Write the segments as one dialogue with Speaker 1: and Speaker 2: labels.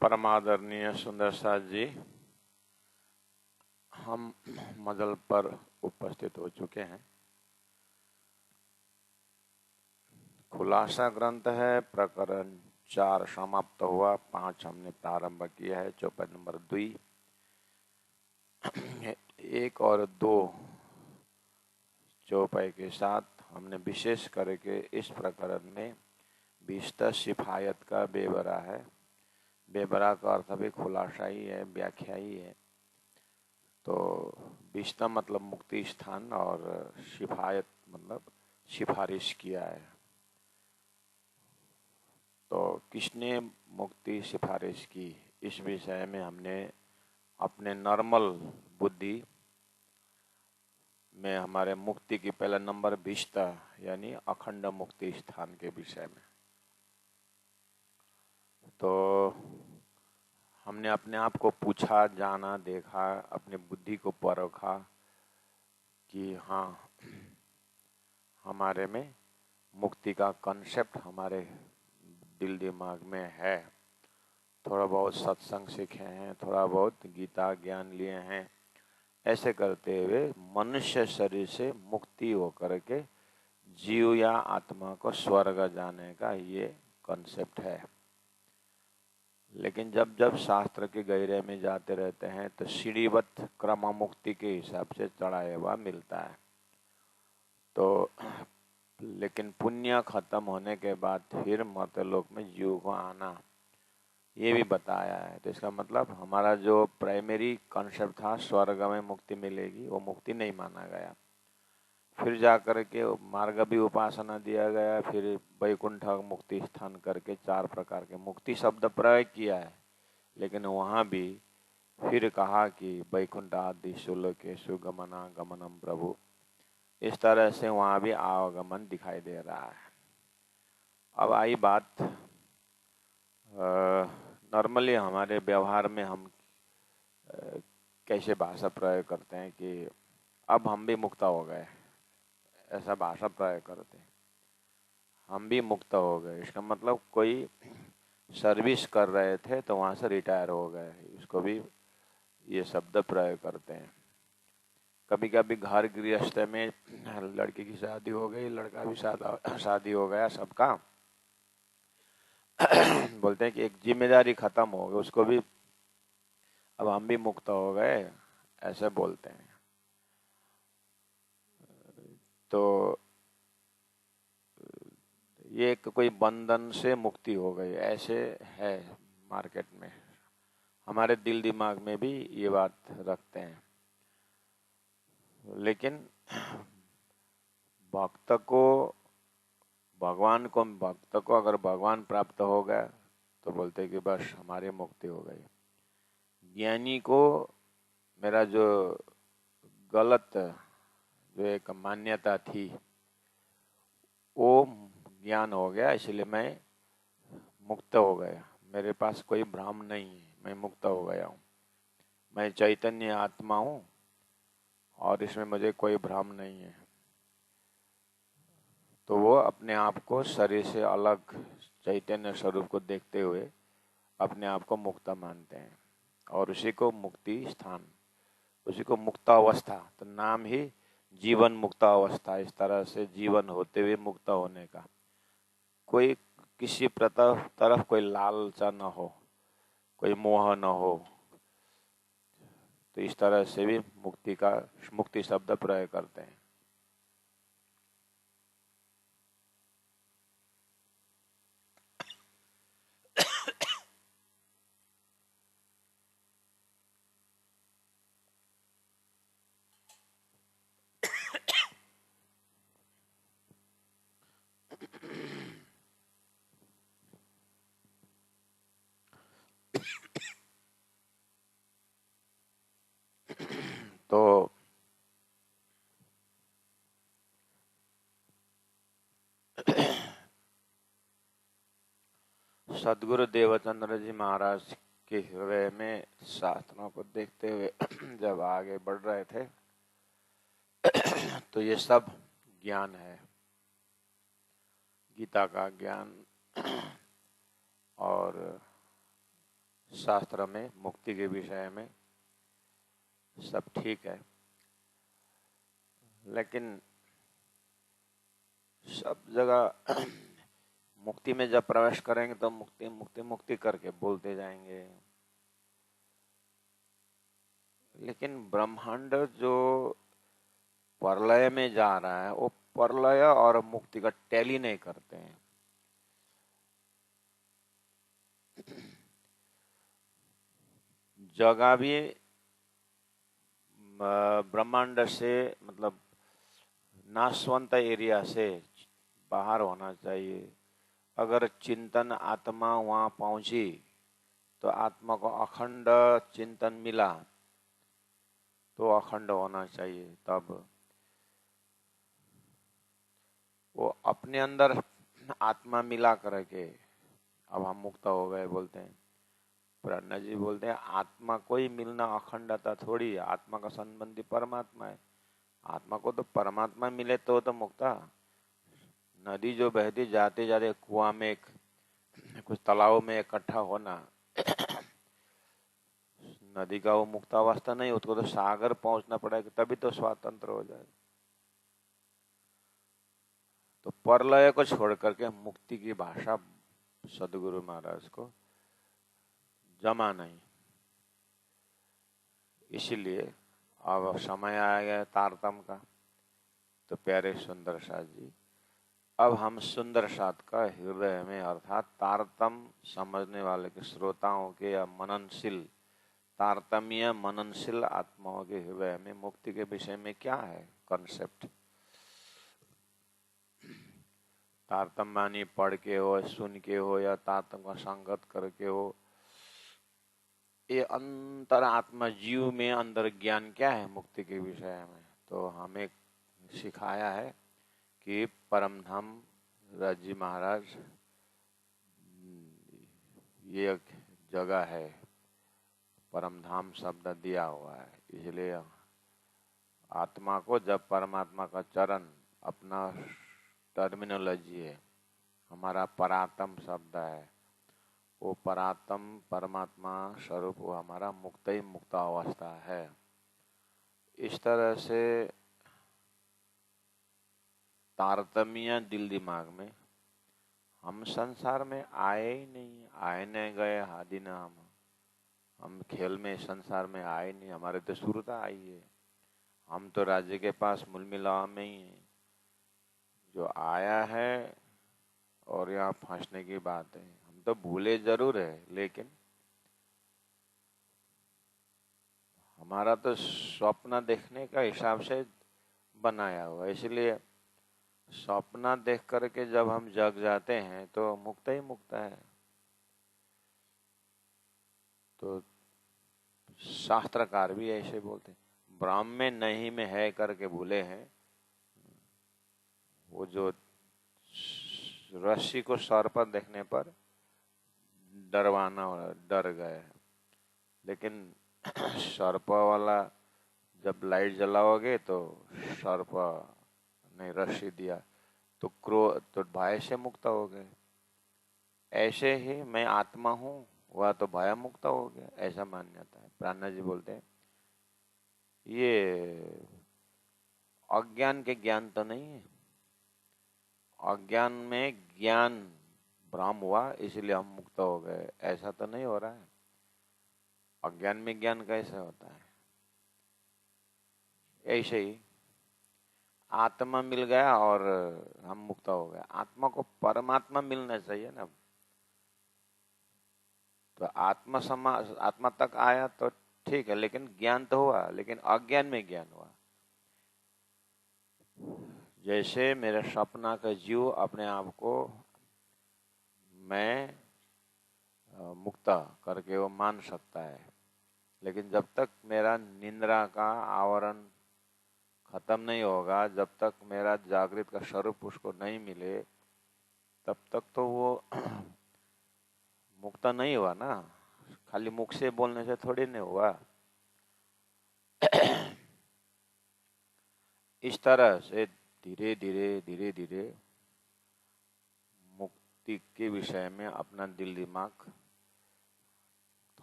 Speaker 1: परमादरणीय सुंदर साथ जी, हम मजल पर उपस्थित हो चुके हैं। खुलासा ग्रंथ है, प्रकरण 4 समाप्त हुआ, 5 हमने प्रारंभ किया है। चौपाई नंबर 2, 1 और 2 चौपाई के साथ हमने विशेष करके इस प्रकरण में विस्तृत सिफायत का बेवरा है। बेवरा का अर्थ भी खुलासा ही है, व्याख्या ही है। तो विस्तृत मतलब मुक्ति स्थान और सिफायत मतलब सिफारिश किया है। तो किसने मुक्ति सिफारिश की, इस विषय में हमने अपने नॉर्मल बुद्धि में हमारे मुक्ति की पहला नंबर विस्तृत यानी अखंड मुक्ति स्थान के विषय में। तो हमने अपने आप को पूछा, जाना, देखा, अपनी बुद्धि को परखा कि हाँ, हमारे में मुक्ति का कॉन्सेप्ट हमारे दिल दिमाग में है। थोड़ा बहुत सत्संग सीखे हैं, थोड़ा बहुत गीता ज्ञान लिए हैं। ऐसे करते हुए मनुष्य शरीर से मुक्ति होकर के जीव या आत्मा को स्वर्ग जाने का ये कॉन्सेप्ट है। लेकिन जब जब शास्त्र के गहरे में जाते रहते हैं तो सीढ़ीबद्ध क्रम मुक्ति के हिसाब से चढ़ाया हुआ मिलता है। तो लेकिन पुण्य खत्म होने के बाद फिर मर्त्यलोक में जीव को आना, ये भी बताया है। तो इसका मतलब हमारा जो प्राइमरी कॉन्सेप्ट था स्वर्ग में मुक्ति मिलेगी, वो मुक्ति नहीं माना गया। फिर जाकर के मार्ग भी उपासना दिया गया, फिर वैकुंठ मुक्ति स्थान करके 4 प्रकार के मुक्ति शब्द प्रयोग किया है। लेकिन वहाँ भी फिर कहा कि वैकुंठ आदि सुलोकेषु गमना गमनम प्रभु, इस तरह से वहाँ भी आवागमन दिखाई दे रहा है। अब आई बात, नॉर्मली हमारे व्यवहार में हम कैसे भाषा प्रयोग करते हैं कि अब हम भी मुक्त हो गए, ऐसा भाषा प्रयोग करते हैं। हम भी मुक्त हो गए, इसका मतलब कोई सर्विस कर रहे थे तो वहाँ से रिटायर हो गए, इसको भी ये शब्द प्रयोग करते हैं। कभी कभी घर गृहस्थ में लड़की की शादी हो गई, लड़का भी शादी हो गया सबका, बोलते हैं कि एक जिम्मेदारी खत्म हो गई, उसको भी अब हम भी मुक्त हो गए, ऐसे बोलते हैं। तो ये एक कोई बंधन से मुक्ति हो गई ऐसे है मार्केट में। हमारे दिल दिमाग में भी ये बात रखते हैं। लेकिन भक्त को अगर भगवान प्राप्त हो गया तो बोलते हैं कि बस हमारी मुक्ति हो गई। ज्ञानी को मेरा जो गलत जो एक मान्यता थी वो ज्ञान हो गया, इसलिए मैं मुक्त हो गया, मेरे पास कोई भ्रम नहीं है, मैं मुक्त हो गया हूँ, मैं चैतन्य आत्मा हूँ और इसमें मुझे कोई भ्रम नहीं है। तो वो अपने आप को शरीर से अलग चैतन्य स्वरूप को देखते हुए अपने आप को मुक्त मानते हैं और उसी को मुक्ति स्थान, उसी को मुक्तावस्था, तो नाम ही जीवन मुक्तावस्था। इस तरह से जीवन होते हुए मुक्त होने का, कोई किसी तरफ कोई लालचा न हो, कोई मोह न हो। तो इस तरह से भी मुक्ति शब्द प्रयोग करते हैं। तो सदगुरु देवचंद्र जी महाराज के हृदय में शास्त्रों को देखते हुए जब आगे बढ़ रहे थे तो ये सब ज्ञान है, गीता का ज्ञान और शास्त्र में मुक्ति के विषय में सब ठीक है, लेकिन सब जगह मुक्ति में जब प्रवेश करेंगे तो मुक्ति मुक्ति मुक्ति करके बोलते जाएंगे, लेकिन ब्रह्मांड जो प्रलय में जा रहा है वो प्रलय और मुक्ति का टैली नहीं करते हैं। जगह भी ब्रह्मांड से मतलब नाशवंत एरिया से बाहर होना चाहिए। अगर चिंतन आत्मा वहां पहुंची तो आत्मा को अखंड चिंतन मिला तो अखंड होना चाहिए। तब वो अपने अंदर आत्मा मिला करके अब हम मुक्त हो गए बोलते हैं। प्रज्ञा जी बोलते हैं आत्मा को ही मिलना अखंडता थोड़ी है, आत्मा का संबंधी परमात्मा है। आत्मा को तो परमात्मा मिले तो मुक्ता। नदी जो बहती जाते जाते कुआं में कुछ तालाब में इकट्ठा होना नदी का वो मुक्तावस्था नहीं, उसको तो सागर पहुंचना पड़ेगा तभी तो स्वतंत्र हो जाए। तो प्रलय को छोड़ करके मुक्ति की भाषा सदगुरु महाराज को जमा नहीं। इसीलिए अब समय आ गया तारतम का। तो प्यारे सुंदर साथ जी, अब हम सुंदर साथ का हृदय में अर्थात तारतम समझने वाले के श्रोताओं के या मननशील तारतम्य मननशील आत्माओं के हृदय में मुक्ति के विषय में क्या है कॉन्सेप्ट। तारतम वाणी पढ़ के हो, सुन के हो या तारतम का संगत करके हो, ये अंतर आत्मा जीव में अंदर ज्ञान क्या है मुक्ति के विषय में। तो हमें सिखाया है कि परमधाम राजी महाराज ये एक जगह है, परमधाम शब्द दिया हुआ है। इसलिए आत्मा को जब परमात्मा का चरण अपना टर्मिनोलॉजी है, हमारा परात्म शब्द है, वो परात्म परमात्मा स्वरूप वो हमारा मुक्त ही मुक्त अवस्था है। इस तरह से तारतम्य दिल दिमाग में हम संसार में आए ही नहीं, आए न गए हादि न हम खेल में संसार में आए नहीं, हमारे तो सुरता आई है। हम तो राज्य के पास मूल मिलाव में ही है, जो आया है और यहाँ फंसने की बात है। हम तो भूले जरूर है, लेकिन हमारा तो स्वप्न देखने का हिसाब से बनाया हुआ, इसलिए सपना देख करके जब हम जग जाते हैं तो मुक्त ही मुक्त है। तो शास्त्रकार भी ऐसे बोलते हैं, ब्रह्म में नहीं में है करके भूले हैं। वो जो रस्सी को सर पर देखने पर डरवाना डर गए, लेकिन सर्प वाला जब लाइट जलाओगे तो सर्प ने रस्सी दिया तो क्रोध तो भय से मुक्त हो गए। ऐसे ही मैं आत्मा हूँ, वह तो भय मुक्त हो गया, ऐसा मान्यता है। प्राणा जी बोलते हैं ये अज्ञान के ज्ञान तो नहीं है, अज्ञान में ज्ञान भ्रम हुआ इसलिए हम मुक्त हो गए, ऐसा तो नहीं हो रहा है। अज्ञान में ज्ञान कैसे होता है? ऐसे ही आत्मा मिल गया और हम मुक्त हो गए। आत्मा को परमात्मा मिलना चाहिए ना। तो आत्मा तक आया तो ठीक है, लेकिन ज्ञान तो हुआ, लेकिन अज्ञान में ज्ञान हुआ। जैसे मेरे सपना का जीव अपने आप को मैं मुक्त करके वो मान सकता है, लेकिन जब तक मेरा निंद्रा का आवरण खत्म नहीं होगा, जब तक मेरा जागृत का स्वरूप उसको नहीं मिले, तब तक तो वो मुक्त नहीं हुआ ना। खाली मुख से बोलने से थोड़ी नहीं हुआ। इस तरह से धीरे धीरे मुक्ति के विषय में अपना दिल दिमाग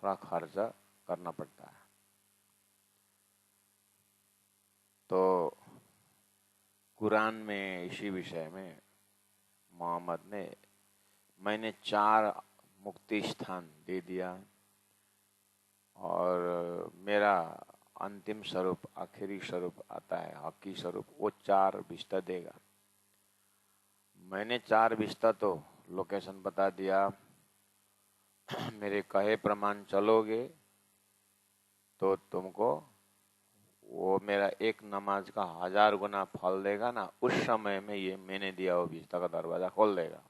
Speaker 1: थोड़ा खर्च करना पड़ता है। तो कुरान में इसी विषय में मोहम्मद ने मैंने 4 मुक्ति स्थान दे दिया और मेरा अंतिम स्वरूप, आखिरी स्वरूप आता है, हकी स्वरूप, वो 4 विस्ता देगा। मैंने 4 विस्ता तो लोकेशन बता दिया। मेरे कहे प्रमाण चलोगे तो तुमको वो मेरा एक नमाज का 1000 गुना फल देगा ना, उस समय में ये मैंने दिया वो विस्ता का दरवाजा खोल देगा।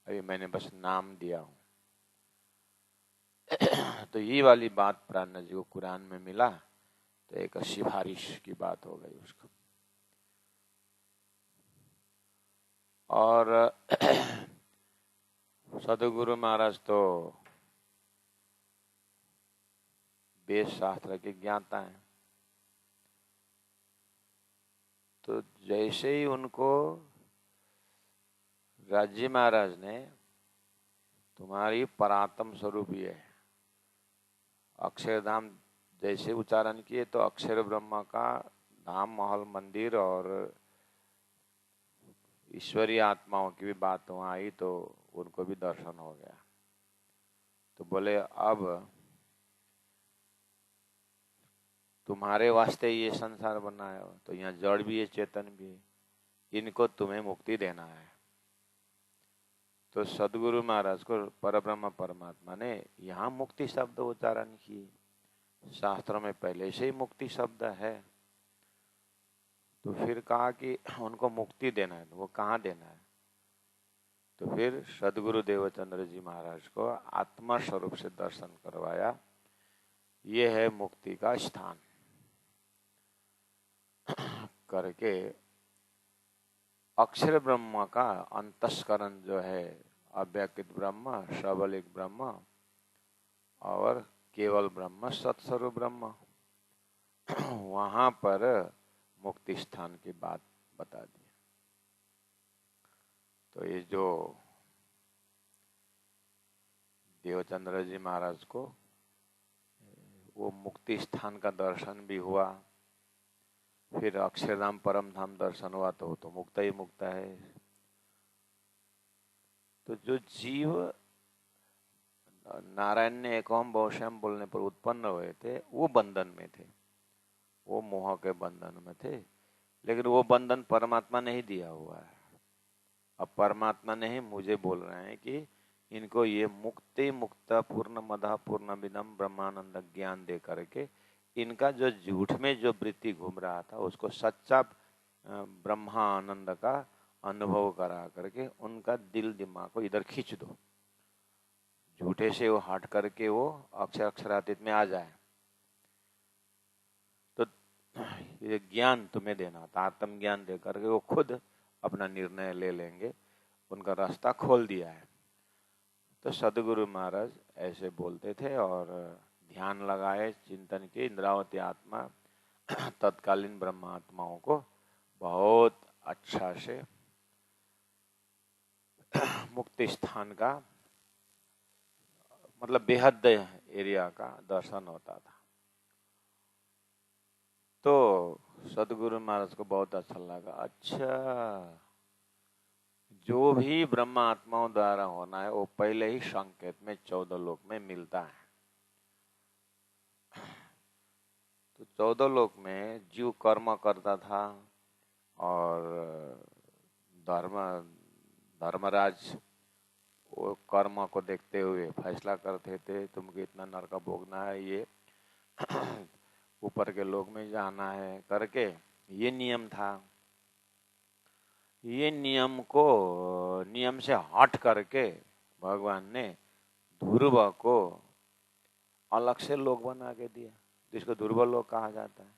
Speaker 1: अभी मैंने बस नाम दिया हूँ। तो ये वाली बात प्राणा जी को कुरान में मिला, तो एक सिफारिश की बात हो गई उसको। और सदगुरु महाराज तो वेद शास्त्र के ज्ञाता हैं। तो जैसे ही उनको राज्य महाराज ने तुम्हारी परात्म स्वरूप ये अक्षरधाम जैसे उच्चारण किए, तो अक्षर ब्रह्मा का धाम, महल, मंदिर और ईश्वरीय आत्माओं की भी बात वहां आई, तो उनको भी दर्शन हो गया। तो बोले अब तुम्हारे वास्ते ये संसार बनाया हो, तो यहाँ जड़ भी है, चेतन भी है, इनको तुम्हें मुक्ति देना है। तो सदगुरु महाराज को परब्रह्म परमात्मा ने यहाँ मुक्ति शब्द उच्चारण किए। शास्त्रों में पहले से ही मुक्ति शब्द है। तो फिर कहा कि उनको मुक्ति देना है, तो वो कहाँ देना है? तो फिर सदगुरु देवचंद्र जी महाराज को आत्मा स्वरूप से दर्शन करवाया। ये है मुक्ति का स्थान करके अक्षर ब्रह्म का अंतस्करण जो है, अव्यक्त ब्रह्म, सबलिक ब्रह्म और केवल ब्रह्म, सत्स्वरूप ब्रह्म, वहां पर मुक्ति स्थान की बात बता दी। तो ये जो देवचंद्र जी महाराज को वो मुक्ति स्थान का दर्शन भी हुआ, फिर अक्षरधाम परम धाम दर्शन हुआ, तो मुक्त ही मुक्त है। तो जो जीव नारायण ने एकोम बहुश्याम बोलने पर उत्पन्न हुए थे, वो बंधन में थे, वो मोह के बंधन में थे। लेकिन वो बंधन परमात्मा ने ही दिया हुआ है। अब परमात्मा ने ही मुझे बोल रहे हैं कि इनको ये मुक्ति मुक्त पूर्ण मदा पूर्ण विदम ब्रह्मानंद ज्ञान दे करके इनका जो झूठ में जो वृत्ति घूम रहा था, उसको सच्चा ब्रह्मानंद का अनुभव करा करके उनका दिल दिमाग को इधर खींच दो, झूठे से वो हट करके वो अक्षरातीत में आ जाए। तो ये ज्ञान तुम्हें था, आत्म ज्ञान दे करके वो खुद अपना निर्णय ले लेंगे, उनका रास्ता खोल दिया है। तो सदगुरु महाराज ऐसे बोलते थे और ध्यान लगाए, चिंतन के, इंद्रावती आत्मा तत्कालीन ब्रह्मात्माओं को बहुत अच्छा से मुक्ति स्थान का मतलब बेहद एरिया का दर्शन होता था। तो सदगुरु महाराज को बहुत अच्छा लगा। अच्छा, जो भी ब्रह्म आत्माओं द्वारा होना है वो पहले ही संकेत में 14 लोक में मिलता है। तो 14 लोक में जीव कर्म करता था और धर्मराज वो कर्म को देखते हुए फैसला करते थे, तुमको इतना नरक भोगना है, ये ऊपर के लोक में जाना है करके ये नियम था। ये नियम से हट करके भगवान ने ध्रुव को अलग से लोक बना के दिया, जिसको ध्रुव लोक कहा जाता है।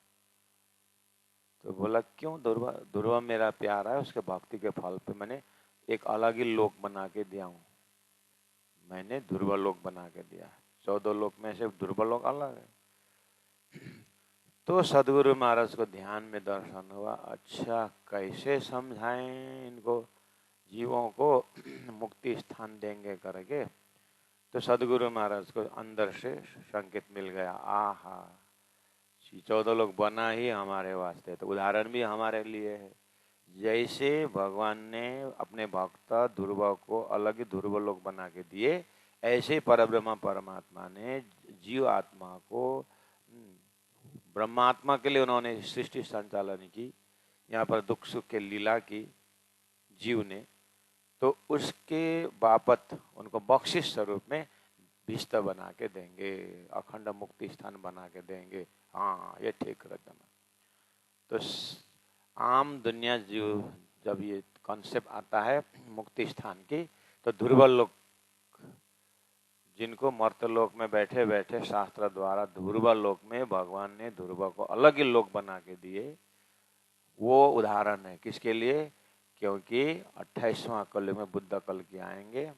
Speaker 1: तो बोला क्यों? ध्रुव मेरा प्यारा है, उसके भक्ति के फल पे मैंने एक अलग ही लोक बना के दिया हूँ, मैंने ध्रुव लोक बना के दिया। 14 लोक में से ध्रुव लोक अलग है। तो सदगुरु महाराज को ध्यान में दर्शन हुआ। अच्छा, कैसे समझाएं इनको, जीवों को मुक्ति स्थान देंगे करके। तो सदगुरु महाराज को अंदर से संकेत मिल गया, आहा 14 लोग बना ही हमारे वास्ते, तो उदाहरण भी हमारे लिए है। जैसे भगवान ने अपने भक्त ध्रुव को अलग ही ध्रुव लोग बना के दिए, ऐसे परब्रह्म परमात्मा ने जीव आत्मा को ब्रह्मात्मा के लिए उन्होंने सृष्टि संचालन की, यहाँ पर दुख सुख के लीला की जीव ने, तो उसके बाबत उनको बख्शिश स्वरूप में भिष्ट बना के देंगे, अखंड मुक्ति स्थान बना के देंगे। हाँ, ये ठीक एकदम। तो आम दुनिया जीव जब ये कॉन्सेप्ट आता है मुक्ति स्थान की, तो ध्रुव लोक, जिनको मर्तलोक में बैठे बैठे शास्त्र द्वारा ध्रुव लोक में भगवान ने ध्रुव को अलग ही लोक बना के दिए, वो उदाहरण है किसके लिए? क्योंकि 28वां कलयुग में बुद्ध कल की आएंगे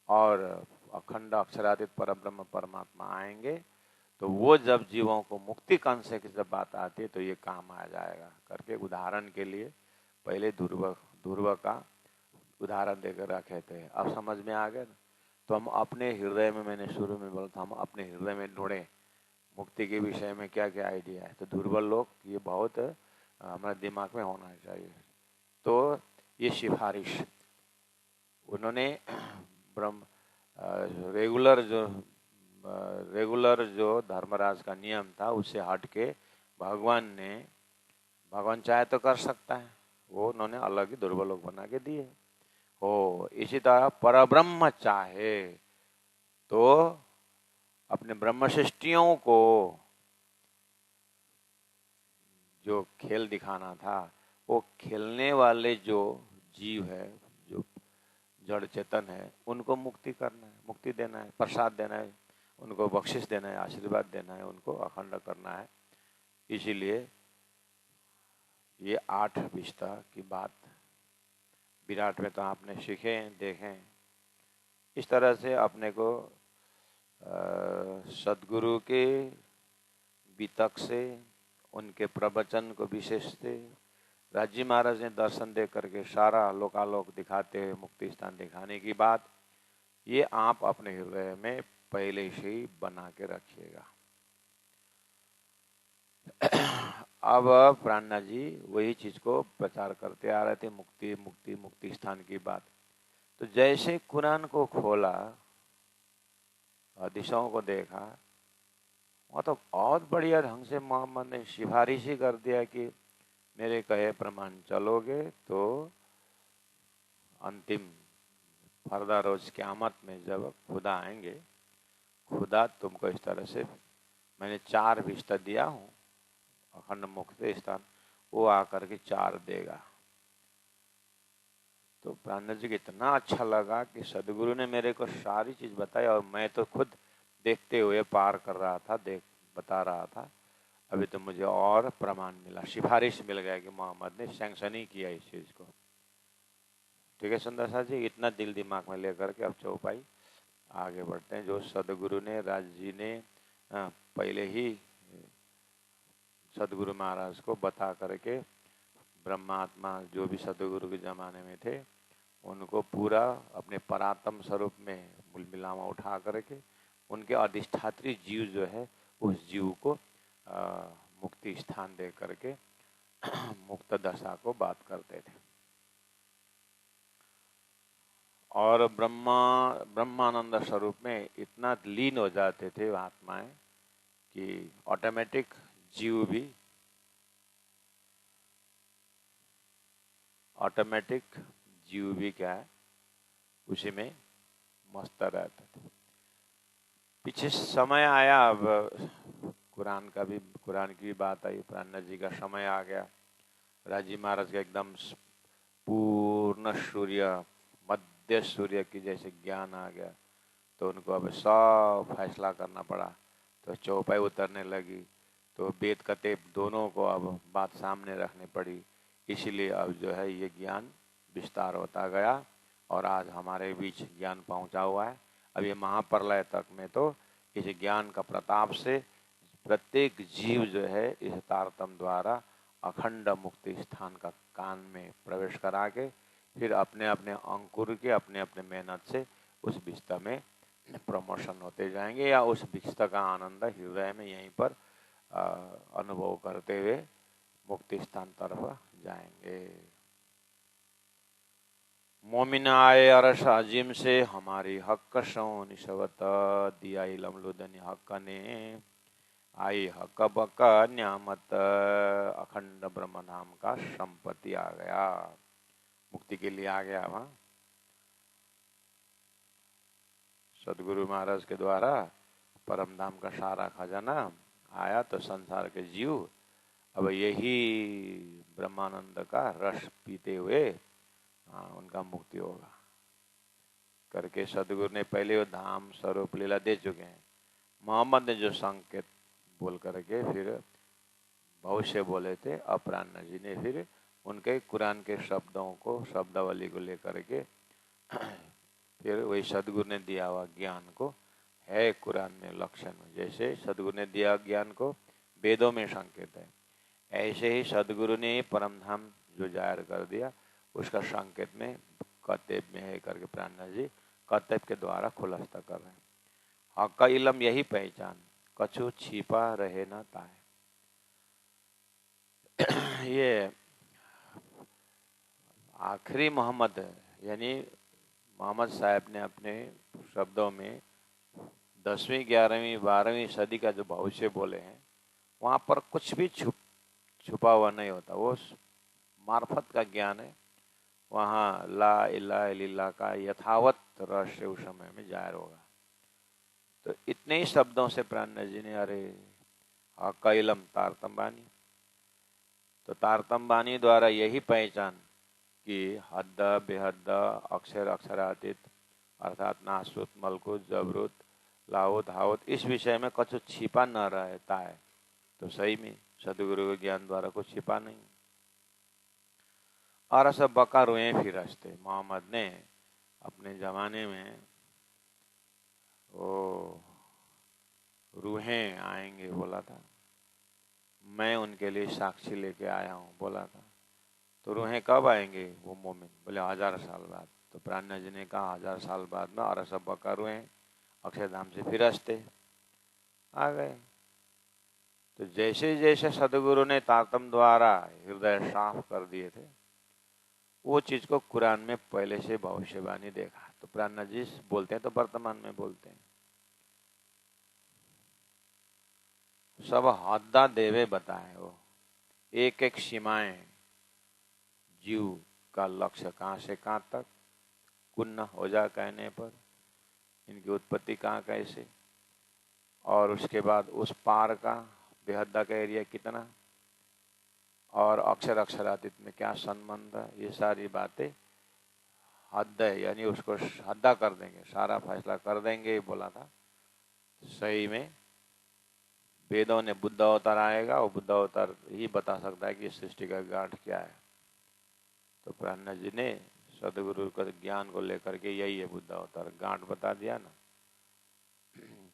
Speaker 1: और अखंड अक्षरातीत परब्रह्म परमात्मा आएंगे, तो वो जब जीवों को मुक्ति कांसे की जब बात आती है तो ये काम आ जाएगा करके उदाहरण के लिए पहले ध्रुव का उदाहरण देकर रखे थे। अब समझ में आ गया ना? तो हम अपने हृदय में, मैंने शुरू में बोला था, हम अपने हृदय में ढूंढे मुक्ति के विषय में क्या क्या आइडिया है, तो ध्रुव लोक ये बहुत हमारे दिमाग में होना चाहिए। तो ये सिफारिश उन्होंने ब्रह्म रेगुलर जो धर्मराज का नियम था उससे हट के भगवान चाहे तो कर सकता है, वो उन्होंने अलग ही ध्रुव लोक बना के दिए। हो इसी तरह परब्रह्म चाहे तो अपने ब्रह्म सृष्टियों को जो खेल दिखाना था, वो खेलने वाले जो जीव है, जो जड़ चेतन है, उनको मुक्ति करना है, मुक्ति देना है, प्रसाद देना है, उनको बख्शिश देना है, आशीर्वाद देना है, उनको अखंड करना है। इसीलिए ये 8 विष्टा की बात विराट में तो आपने सीखे देखें। इस तरह से अपने को सदगुरु के बीतक से, उनके प्रवचन को विशेष से राजी महाराज ने दर्शन दे करके सारा लोकालोक दिखाते हुए मुक्ति स्थान दिखाने की बात, ये आप अपने हृदय में पहले से ही बना के रखिएगा। अब प्राणनाथ जी वही चीज को प्रचार करते आ रहे थे, मुक्ति मुक्ति मुक्ति स्थान की बात। तो जैसे कुरान को खोला, दिशाओं को देखा, वहाँ तो बहुत बढ़िया ढंग से मोहम्मद ने सिफारिश ही कर दिया कि मेरे कहे प्रमाण चलोगे तो अंतिम फरदा रोज क़यामत में जब खुदा आएंगे, खुदा तुमको इस तरह से मैंने 4 विष्टा दिया हूँ अखंड मुक्ति स्थान, वो आकर के 4 देगा। तो प्राणनाथ जी को इतना अच्छा लगा कि सदगुरु ने मेरे को सारी चीज बताई और मैं तो खुद देखते हुए पार कर रहा था, बता रहा था। अभी तो मुझे और प्रमाण मिला, सिफारिश मिल गया कि मोहम्मद ने सैंक्शन ही किया इस चीज को। ठीक है सुंदर साहब जी, इतना दिल दिमाग में लेकर के अब चौपाई आगे बढ़ते हैं। जो सदगुरु ने, राज जी ने पहले ही सदगुरु महाराज को बता करके ब्रह्मात्मा जो भी सदगुरु के जमाने में थे उनको पूरा अपने परात्म स्वरूप में मिलावा उठा करके उनके अधिष्ठात्री जीव जो है उस जीव को मुक्ति स्थान दे करके मुक्त दशा को बात करते थे। और ब्रह्मानंद स्वरूप में इतना लीन हो जाते थे आत्माएं कि ऑटोमेटिक जीव भी क्या है, उसी में मस्त रहता था। पीछे समय आया, अब कुरान की बात आई, प्राणनाथ जी का समय आ गया, राजी महाराज का एकदम पूर्ण सूर्य, मध्य सूर्य की जैसे ज्ञान आ गया, तो उनको अब सब फैसला करना पड़ा। तो चौपाई उतरने लगी, तो वेद कते दोनों को अब बात सामने रखनी पड़ी। इसीलिए अब जो है ये ज्ञान विस्तार होता गया और आज हमारे बीच ज्ञान पहुंचा हुआ है। अब ये महाप्रलय तक में तो इस ज्ञान का प्रताप से प्रत्येक जीव जो है इस तारतम द्वारा अखंड मुक्ति स्थान का कान में प्रवेश करा के फिर अपने अपने अंकुर के अपने अपने मेहनत से उस विस्ता में प्रमोशन होते जाएंगे या उस भिक्षता का आनंद हृदय में यहीं पर अनुभव करते हुए मुक्ति स्थान तरफ जाएंगे। मोमिन आए अरस अजीम से हमारी हक सो निशवत दिया लमलुदनी हक ने आई हक बक न्यामत अखंड ब्रह्म धाम का संपत्ति आ गया, मुक्ति के लिए आ गया। वहां सदगुरु महाराज के द्वारा परम धाम का सारा खजाना आया तो संसार के जीव अब यही ब्रह्मानंद का रस पीते हुए उनका मुक्ति होगा करके सदगुरु ने पहले वो धाम स्वरूप लीला दे चुके हैं। मोहम्मद ने जो संकेत बोल करके फिर भविष्य बोले थे, अपराह्न जी ने फिर उनके कुरान के शब्दों को शब्दावली को लेकर के फिर वही सदगुरु ने दिया हुआ ज्ञान को है कुरान में लक्षण में, जैसे सदगुरु ने दिया ज्ञान को वेदों में संकेत है, ऐसे ही सदगुरु ने परम धाम जो जाहिर कर दिया उसका संकेत में कतेब में है करके प्राणनाथ जी कतेब के द्वारा खुलासा कर रहे हैं। हक का इलम यही पहचान कछु छिपा रहे न ताए। ये आखिरी मोहम्मद यानी मोहम्मद साहब ने अपने शब्दों में 10वीं 11वीं 12वीं सदी का जो भविष्य बोले हैं वहां पर कुछ भी छुपा हुआ नहीं होता, वो मार्फत का ज्ञान है। वहाँ ला इलाहा इल्लल्लाह का यथावत रहस्य उस समय में जाहिर होगा। तो इतने ही शब्दों से प्राणनाथ जी ने अरे हक्का इलम तारतम्बानी, तो तारतम्बानी द्वारा यही पहचान कि हद बेहद अक्षर अक्षरातीत अर्थात नासुत मलकुत जबरूत लाहुत हाउत इस विषय में कुछ छिपा न रहता है। तो सही में सदगुरु के ज्ञान द्वारा कुछ छिपा नहीं। और सब बका रोए फिर हंसते। मोहम्मद ने अपने जमाने में वो रूहें आएंगे बोला था, मैं उनके लिए साक्षी लेके आया हूँ बोला था। तो रूहें कब आएंगे? वो मोमिन बोले 1000 साल बाद। तो प्राणनाथ जी ने कहा 1000 साल बाद में और सब बका रूहें अक्षरधाम से फिर हंसते आ गए। तो जैसे जैसे सदगुरु ने तारतम द्वारा हृदय साफ कर दिए थे वो चीज को कुरान में पहले से भविष्यवाणी देखा। तो प्राणनाथ जी बोलते हैं तो वर्तमान में बोलते हैं। सब हद्दा देवे बताए वो एक एक सीमाएं जीव का लक्ष्य कहाँ से कहाँ तक कुन्न हो जा कहने पर इनकी उत्पत्ति कहाँ कैसे और उसके बाद उस पार का बेहद्दा का एरिया कितना और अक्षर अक्षरातीत में क्या संबंध है, ये सारी बातें हद है यानी उसको हद्दा कर देंगे, सारा फैसला कर देंगे बोला था। सही में वेदों ने बुद्ध अवतार आएगा और बुद्ध अवतार ही बता सकता है कि सृष्टि का गांठ क्या है। तो प्राणनाथ जी ने सदगुरु का ज्ञान को लेकर के यही है बुद्ध अवतार, गांठ बता दिया ना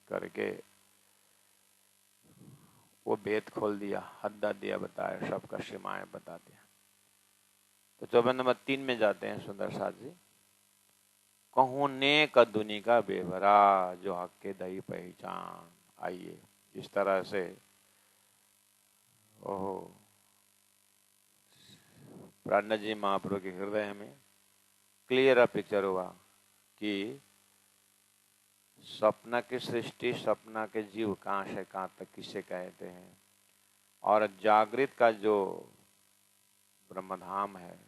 Speaker 1: करके वो भेद खोल दिया, हद्दा दिया बताया, सबका सीमाएं बता दिया। तो 24 नंबर 3 में जाते हैं सुंदर साथ जी। कहूँ ने का दुनी का बेभरा जो हक के दही पहचान। आइए इस तरह से ओहो प्राणनाथ जी महाप्रभु के हृदय में क्लियर पिक्चर हुआ कि सपना की सृष्टि सपना के जीव कहाँ से कहाँ तक किसे कहते हैं और जागृत का जो ब्रह्मधाम है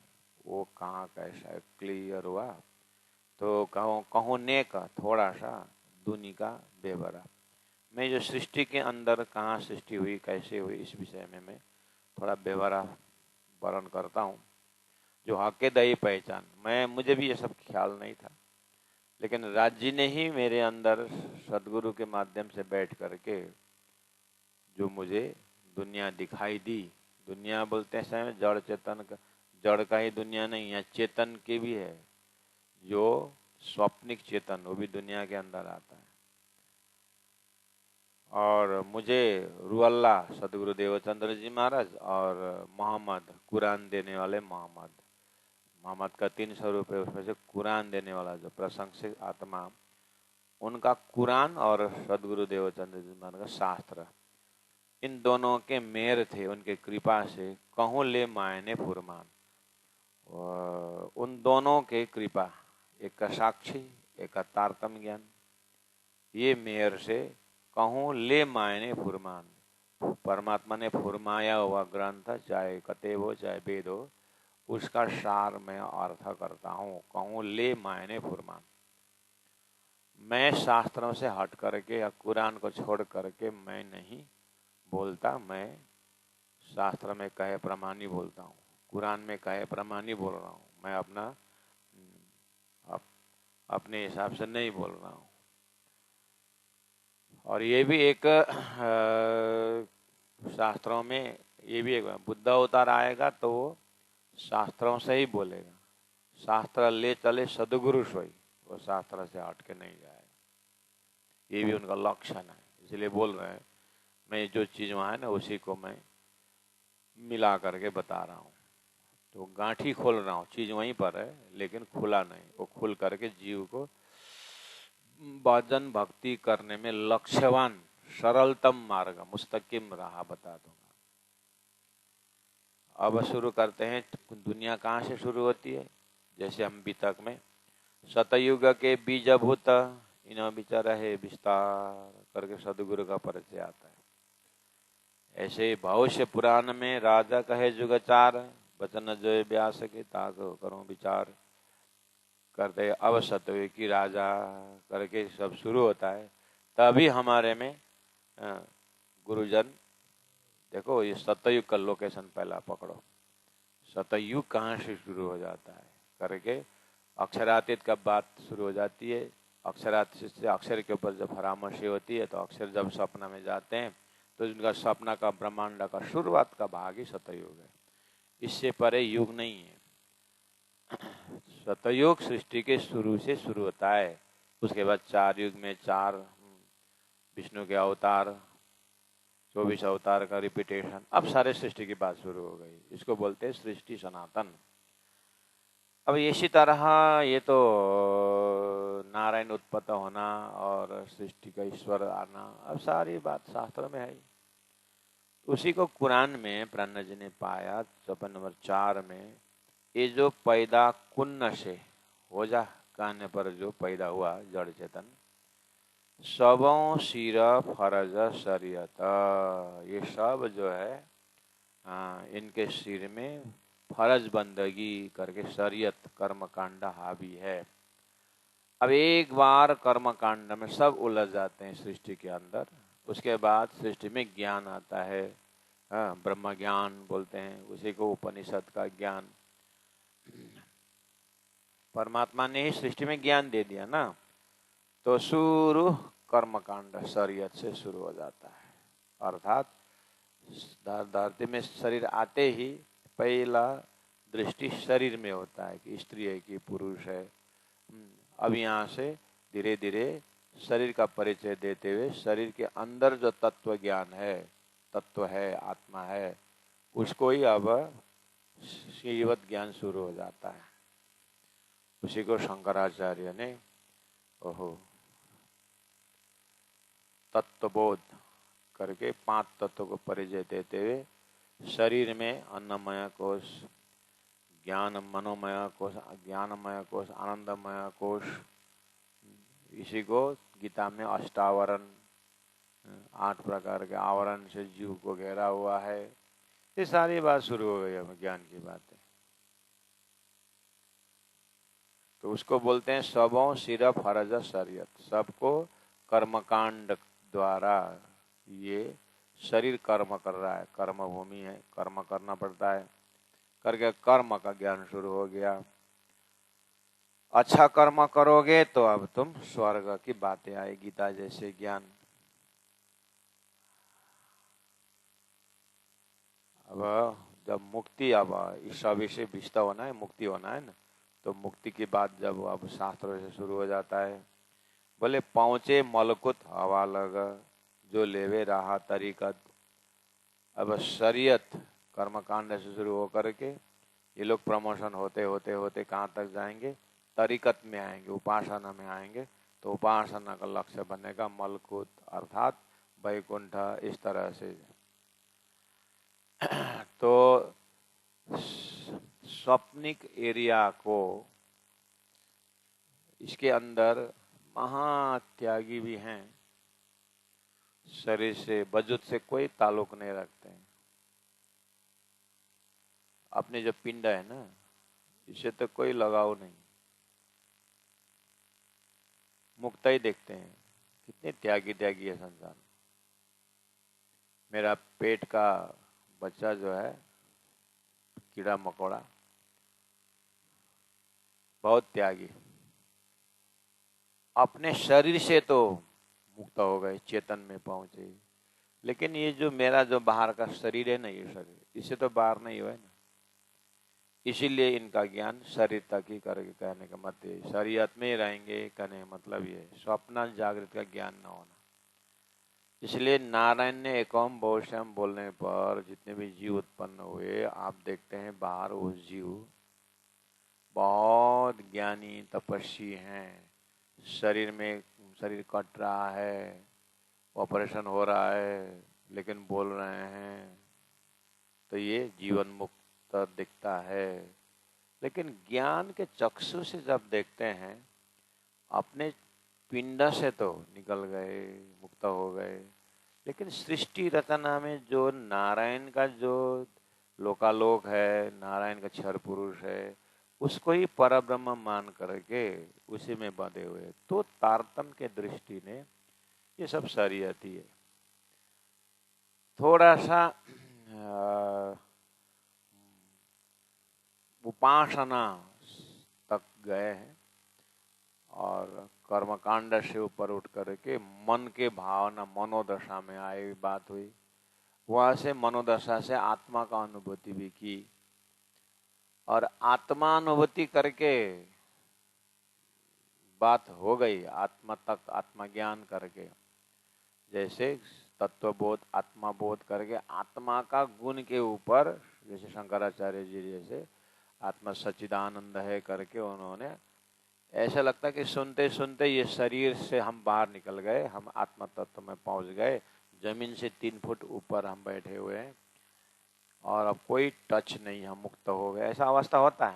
Speaker 1: वो कहाँ कैसा है क्लियर हुआ। तो कहूँ ने का थोड़ा सा दुनी का बेबरा, मैं जो सृष्टि के अंदर कहाँ सृष्टि हुई कैसे हुई इस विषय में मैं थोड़ा बेवरा वर्णन करता हूँ। जो हक दही पहचान, मुझे भी ये सब ख्याल नहीं था, लेकिन राज जी ने ही मेरे अंदर सदगुरु के माध्यम से बैठ करके जो मुझे दुनिया दिखाई दी। दुनिया बोलते हैं समय जड़ चेतन का, जड़ का ही दुनिया नहीं है, चेतन की भी है, जो स्वप्निक चेतन वो भी दुनिया के अंदर आता है। और मुझे रुअल्ला सदगुरु देवचंद्र जी महाराज और मोहम्मद कुरान देने वाले मोहम्मद का 3 स्वरूप है, उसमें से कुरान देने वाला जो प्रशंसित आत्मा उनका कुरान और सदगुरु देवचंद जी महाराज का शास्त्र, इन दोनों के मेर थे, उनके कृपा से कहूँ ले मायने फुरमान। उन दोनों के कृपा, एक का साक्षी, एक का तारतम्य ज्ञान, ये मेयर से कहूँ ले मायने फुरमान। परमात्मा ने फुरमाया हुआ ग्रंथ, चाहे कतेब हो चाहे वेद हो, उसका सार मैं अर्थ करता हूँ। कहूँ ले मायने फुरमान। मैं शास्त्रों से हट करके या कुरान को छोड़ करके मैं नहीं बोलता, मैं शास्त्र में कहे प्रमाण ही बोलता हूँ, कुरान में कहे प्रमाण ही बोल रहा हूँ। मैं अपने हिसाब से नहीं बोल रहा हूँ। और ये भी एक शास्त्रों में ये भी एक बुद्ध अवतार आएगा तो वो शास्त्रों से ही बोलेगा। शास्त्र ले चले सदगुरु सोई, वो शास्त्र से हट के नहीं जाएगा। ये भी उनका लक्षण है, इसलिए बोल रहे हैं मैं जो चीज वहाँ है ना उसी को मैं मिला करके बता रहा हूँ। तो गांठी खोल रहा हूँ, चीज वहीं पर है लेकिन खुला नहीं, वो खुल करके जीव को भजन भक्ति करने में लक्ष्यवान सरलतम मार्ग मुस्तकिम राह बता दूंगा। अब शुरू करते हैं। दुनिया कहाँ से शुरू होती है? जैसे हम बीतक में सतयुग के बीजभूत इन विचार है विस्तार करके सदगुरु का परिचय आता है। ऐसे भविष्य पुराण में राजा कहे जुगचार, वचन जो व्यास के ताक करो विचार करते। अब सतयुग की राजा करके सब शुरू होता है, तभी हमारे में गुरुजन देखो ये सतयुग का लोकेशन पहला पकड़ो। सतयुग कहाँ से शुरू हो जाता है करके अक्षरातीत का बात शुरू हो जाती है। अक्षरातीत से अक्षर के ऊपर जब परामर्श होती है तो अक्षर जब सपना में जाते हैं तो उनका सपना का ब्रह्मांड का शुरुआत का भाग ही सतयुग है, इससे परे युग नहीं है। सतयुग सृष्टि के शुरू से शुरू होता है। उसके बाद 4 युग में 4 विष्णु के अवतार, 24 अवतार का रिपीटेशन, अब सारे सृष्टि की बात शुरू हो गई। इसको बोलते हैं सृष्टि सनातन। अब इसी तरह ये तो नारायण उत्पन्न होना और सृष्टि का ईश्वर आना, अब सारी बात शास्त्र में है। उसी को कुरान में प्राण जी ने पाया 54 नंबर 4 में, ये जो पैदा कुन्न से हो जा कहने पर जो पैदा हुआ जड़ चेतन, सबों सिर फरज शरीयत, ये सब जो है इनके सिर में फरज बंदगी करके शरीयत कर्म कांड हावी है। अब एक बार कर्म कांड में सब उलझ जाते हैं सृष्टि के अंदर, उसके बाद सृष्टि में ज्ञान आता है, ब्रह्म ज्ञान बोलते हैं उसी को, उपनिषद का ज्ञान। परमात्मा ने ही सृष्टि में ज्ञान दे दिया ना, तो शुरू कर्मकांड शरीयत से शुरू हो जाता है। अर्थात धरती में शरीर आते ही पहला दृष्टि शरीर में होता है कि स्त्री है कि पुरुष है। अब यहाँ से धीरे धीरे शरीर का परिचय देते हुए शरीर के अंदर जो तत्व ज्ञान है, तत्व है, आत्मा है, उसको ही अब श्रीवत ज्ञान शुरू हो जाता है। उसी को शंकराचार्य ने तत्वबोध करके 5 तत्व को परिचय देते हुए शरीर में अन्नमय कोश, ज्ञान मनोमय कोश, ज्ञानमय कोश, आनंदमय कोश, इसी को गीता में अष्टावरण 8 प्रकार के आवरण से जीव को घेरा हुआ है। ये सारी बात शुरू हो गई है ज्ञान की बातें। तो उसको बोलते हैं सबों सिर फरज शरीयत, सबको कर्मकांड द्वारा ये शरीर कर्म कर रहा है, कर्म भूमि है, कर्म करना पड़ता है, करके कर्म का ज्ञान शुरू हो गया। अच्छा कर्म करोगे तो अब तुम स्वर्ग की बातें आए, गीता जैसे ज्ञान। अब जब मुक्ति, अब इस विषय विस्तार होना है, मुक्ति होना है ना, तो मुक्ति की बात जब अब शास्त्रों से शुरू हो जाता है। बोले पहुंचे मलकुत हवा लग, जो लेवे रहा तरीकत। अब शरीयत कर्मकांड से शुरू होकर के ये लोग प्रमोशन होते होते होते कहाँ तक जाएंगे? तरीकत में आएंगे, उपासना में आएंगे, तो उपासना का लक्ष्य बनेगा मलकुत अर्थात वैकुंठ, इस तरह से। तो स्वप्निक एरिया को, इसके अंदर महात्यागी भी हैं, शरीर से वजूद से कोई ताल्लुक नहीं रखते हैं। अपने जो पिंड है ना, इससे तो कोई लगाव नहीं, मुक्त ही देखते हैं। कितने त्यागी त्यागी है संसार। मेरा पेट का बच्चा जो है, कीड़ा मकोड़ा, बहुत त्यागी। अपने शरीर से तो मुक्त हो गए, चेतन में पहुंचे, लेकिन ये जो मेरा जो बाहर का शरीर है ना, ये शरीर इससे तो बाहर नहीं हुआ है ना। इसीलिए इनका ज्ञान शरीर तक ही करके, कहने का मतलब शरीयत में ही रहेंगे, कहने का मतलब ये स्वप्न जागृत का ज्ञान न होना। इसलिए नारायण ने एकोम बहुश्याम बोलने पर जितने भी जीव उत्पन्न हुए, आप देखते हैं बाहर वो जीव बहुत ज्ञानी तपस्वी हैं। शरीर कट रहा है, ऑपरेशन हो रहा है, लेकिन बोल रहे हैं, तो ये जीवन मुक्त दिखता है। लेकिन ज्ञान के चक्षु से जब देखते हैं, अपने पिंड से तो निकल गए, मुक्त हो गए, लेकिन सृष्टि रचना में जो नारायण का जो लोकालोक है, नारायण का क्षर पुरुष है, उसको ही परब्रह्म मान करके उसी में बंधे हुए। तो तारतम्य के दृष्टि ने ये सब शरीयती है। थोड़ा सा उपासना तक गए हैं और कर्मकांड से ऊपर उठ करके मन के भावना मनोदशा में आई बात हुई। वहां से मनोदशा से आत्मा का अनुभूति भी की, और आत्मा अनुभूति करके बात हो गई आत्मा तक, आत्मज्ञान करके, जैसे तत्वबोध आत्माबोध करके आत्मा का गुण के ऊपर, जैसे शंकराचार्य जी जैसे आत्मा सच्चिदानंद है करके उन्होंने, ऐसा लगता कि सुनते सुनते ये शरीर से हम बाहर निकल गए, हम आत्मा तत्व में पहुंच गए, जमीन से 3 फुट ऊपर हम बैठे हुए हैं और अब कोई टच नहीं, हम मुक्त हो गए। ऐसा अवस्था होता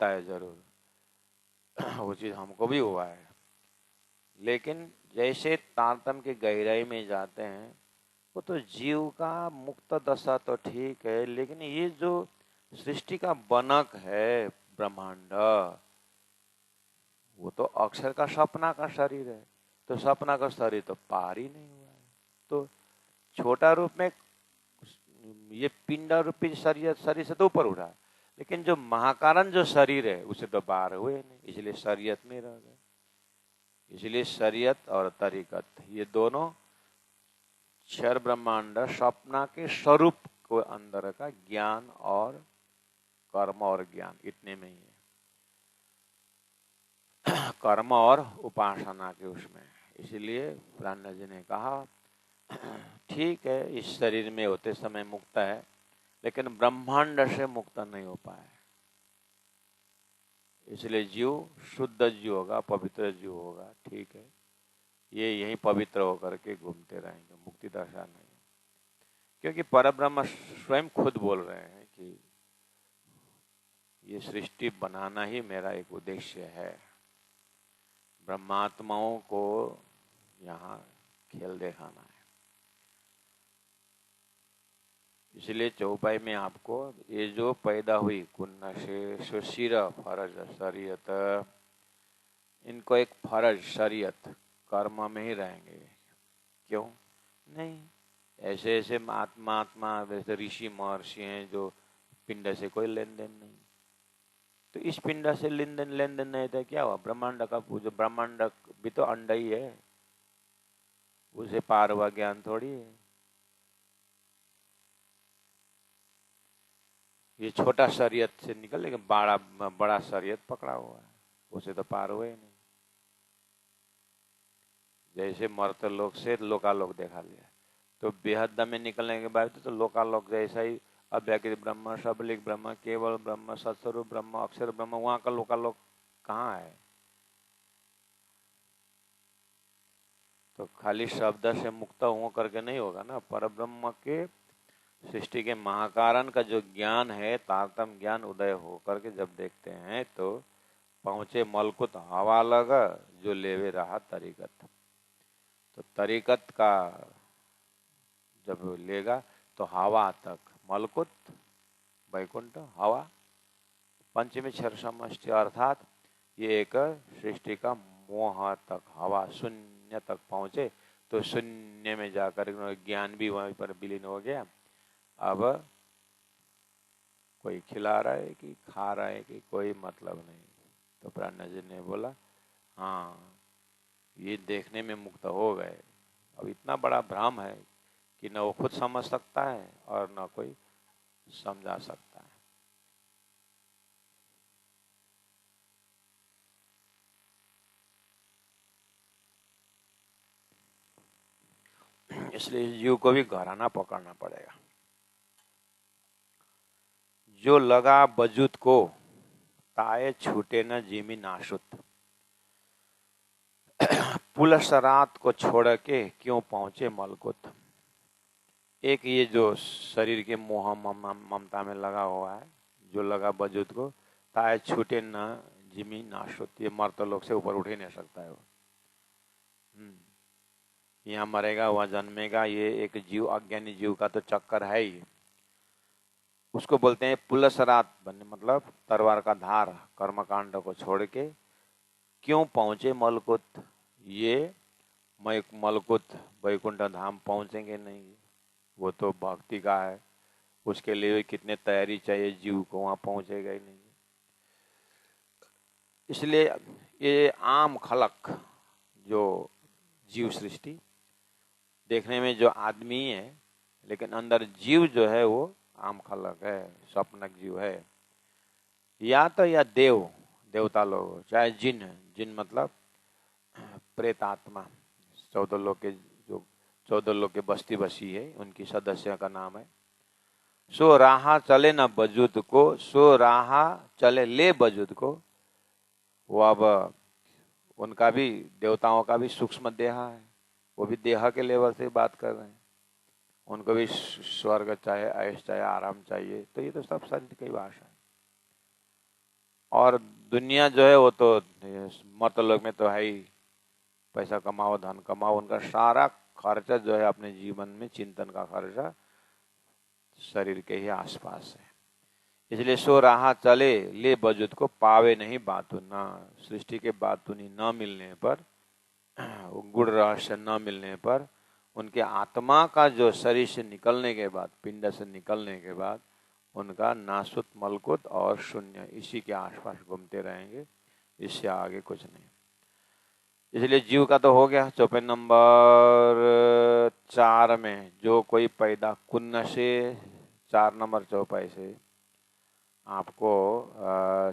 Speaker 1: है जरूर। वो चीज हमको भी हुआ है। लेकिन जैसे तारतम्य की गहराई में जाते हैं, वो तो जीव का मुक्त दशा तो ठीक है, लेकिन ये जो सृष्टि का बनक है ब्रह्मांड, वो तो अक्षर का सपना का शरीर है। तो सपना का शरीर तो पार ही नहीं हुआ है। तो छोटा रूप में ये पिंड रूपी शरीर से तो ऊपर उठा, लेकिन जो महाकारण जो शरीर है उसे तो पार हुए नहीं, इसलिए शरीयत में रह गए। इसलिए शरीयत और तरीकत ये दोनों क्षर ब्रह्मांड सपना के स्वरूप को अंदर का ज्ञान और कर्म और ज्ञान इतने में ही है। कर्म और उपासना के उसमें। इसलिए प्राणनाथ जी ने कहा ठीक है, इस शरीर में होते समय मुक्त है, लेकिन ब्रह्मांड से मुक्त नहीं हो पाए। इसलिए जीव शुद्ध जीव होगा, पवित्र जीव होगा, ठीक है, ये यही पवित्र होकर के घूमते रहेंगे, मुक्ति दशा नहीं। क्योंकि परब्रह्म स्वयं खुद बोल रहे हैं कि ये सृष्टि बनाना ही मेरा एक उद्देश्य है, ब्रह्मात्माओं को यहाँ खेल दिखाना है। इसलिए चौपाई में आपको ये जो पैदा हुई कुन्न से सुशिर फरज शरीयत, इनको एक फरज शरीयत कर्म में ही रहेंगे। क्यों नहीं, ऐसे ऐसे आत्मा वैसे ऋषि महर्षि हैं जो पिंड से कोई लेन देन नहीं। तो इस पिंड से लेन देन नहीं था, क्या हुआ? ब्रह्मांड का जो ब्रह्मांड भी तो अंडा ही है, उसे पार हुआ ज्ञान थोड़ी है। ये छोटा शरीयत से निकल, लेकिन बड़ा शरीयत पकड़ा हुआ है, उसे तो पार हुए नहीं। जैसे मर्त लोक से लोकालोक देखा लिया, तो बेहद में निकलने के बाद तो लोकालोक जैसा ही अव्याकृत ब्रह्म, सबलिक ब्रह्म, केवल ब्रह्म, सत्स्वरूप ब्रह्म, अक्षर ब्रह्म, वहां का लोकालोक कहाँ है? तो खाली शब्द से मुक्त हो करके नहीं होगा ना। परब्रह्म के सृष्टि के महाकारण का जो ज्ञान है, तारतम ज्ञान उदय हो करके जब देखते हैं तो पहुंचे मलकुत हवा लगा जो लेवे रहा तरीकत। तो तरीकत का जब लेगा तो हवा तक, मलकुत वैकुंठ हवा पंचमी क्षर समष्टि, अर्थात ये एक सृष्टि का मोह तक, हवा शून्य तक पहुंचे तो शून्य में जाकर ज्ञान भी वहीं पर विलीन हो गया। अब कोई खिला रहा है कि खा रहा है कि कोई मतलब नहीं। तो प्राणा जी ने बोला हाँ, ये देखने में मुक्त हो गए। अब इतना बड़ा भ्रम है कि न वो खुद समझ सकता है और न कोई समझा सकता है। इसलिए जीव को भी घराना पकड़ना पड़ेगा। जो लगा बजुत को ताए छूटे न जिमी नाशुत, पुलसरात को छोड़ के क्यों पहुंचे मलकुत। एक ये जो शरीर के मोह ममता में लगा हुआ है, जो लगा बजुत को ताए छूटे न जिमी नाशुत, ये मर्त लोग से ऊपर उठ ही नहीं सकता है वो। यहाँ मरेगा वहां जन्मेगा, ये एक जीव, अज्ञानी जीव का तो चक्कर है ही। उसको बोलते हैं पुलसरात, बनने मतलब तलवार का धार, कर्मकांड को छोड़ के क्यों पहुंचे मलकुत। ये मलकुत वैकुंठ धाम पहुंचेंगे नहीं, वो तो भक्ति का है, उसके लिए कितने तैयारी चाहिए जीव को, वहां पहुंचेगा ही नहीं। इसलिए ये आम खलक जो जीव सृष्टि देखने में जो आदमी है, लेकिन अंदर जीव जो है वो आम खलक है, स्वप्नक जीव है। या तो या देवता लोग, चाहे जिन मतलब प्रेत आत्मा, 14 लोग के जो 14 लोग के बस्ती बसी है, उनकी सदस्य का नाम है। सो राहा चले न बजुद को, सो राहा चले ले बजुद को। वो अब उनका भी, देवताओं का भी सूक्ष्म देह है, वो भी देह के लेवल से बात कर रहे हैं। उनको भी स्वर्ग चाहे, ऐश चाहे, आराम चाहिए। तो ये तो सब शरीर की भाषा है। और दुनिया जो है वो तो मर्त लोग में तो है ही, पैसा कमाओ, धन कमाओ, उनका सारा खर्चा जो है अपने जीवन में, चिंतन का खर्चा शरीर के ही आसपास है। इसलिए सो राह चले ले बजुत को, पावे नहीं बातु ना। सृष्टि के बातुनी न मिलने पर, गुण रहस्य न मिलने पर, उनके आत्मा का जो शरीर से निकलने के बाद, पिंड से निकलने के बाद, उनका नासुत मलकुत और शून्य इसी के आसपास घूमते रहेंगे, इससे आगे कुछ नहीं। इसलिए जीव का तो हो गया। चौपाई नंबर 4 में, जो कोई पैदा कुन्न से, 4 नंबर चौपाई से आपको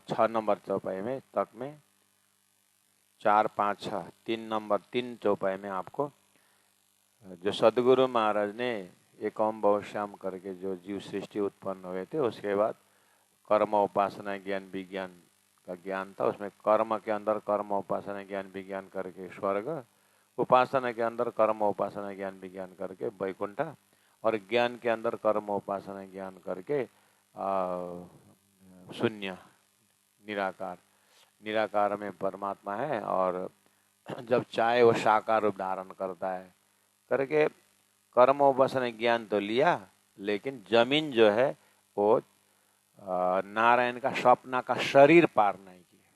Speaker 1: 6 नंबर चौपाई में तक में, 4, 5, 6, 3 नंबर 3 चौपाई में आपको जो सदगुरु महाराज ने एक ओम बहुश्याम करके जो जीव सृष्टि उत्पन्न हुए थे, उसके बाद कर्म उपासना ज्ञान विज्ञान का ज्ञान था। उसमें कर्म के अंदर कर्म उपासना ज्ञान विज्ञान करके स्वर्ग, उपासना के अंदर कर्म उपासना ज्ञान विज्ञान करके वैकुंठ, और ज्ञान के अंदर कर्म उपासना ज्ञान करके शून्य, निराकार। निराकार में परमात्मा है, और जब चाहे वो साकार रूप धारण करता है करके कर्म उपासना ज्ञान तो लिया, लेकिन जमीन जो है वो नारायण का स्वप्न का शरीर पार नहीं किया।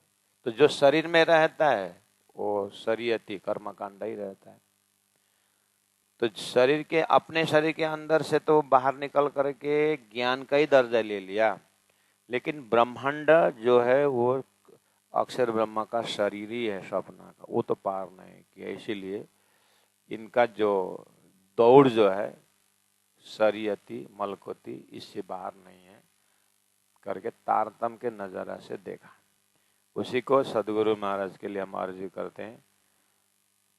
Speaker 1: तो जो शरीर में रहता है वो शरीयती कर्मकांड ही रहता है। तो शरीर के, अपने शरीर के अंदर से तो बाहर निकल करके ज्ञान का ही दर्जा ले लिया, लेकिन ब्रह्मांड जो है वो अक्षर ब्रह्मा का शरीर ही है, स्वप्न का, वो तो पार नहीं किया। इसीलिए इनका जो दौड़ जो है शरीयती मलकुती, इससे बाहर नहीं है करके तारतम के नजरा से देखा। उसी को सदगुरु महाराज के लिए हम अर्जी करते हैं,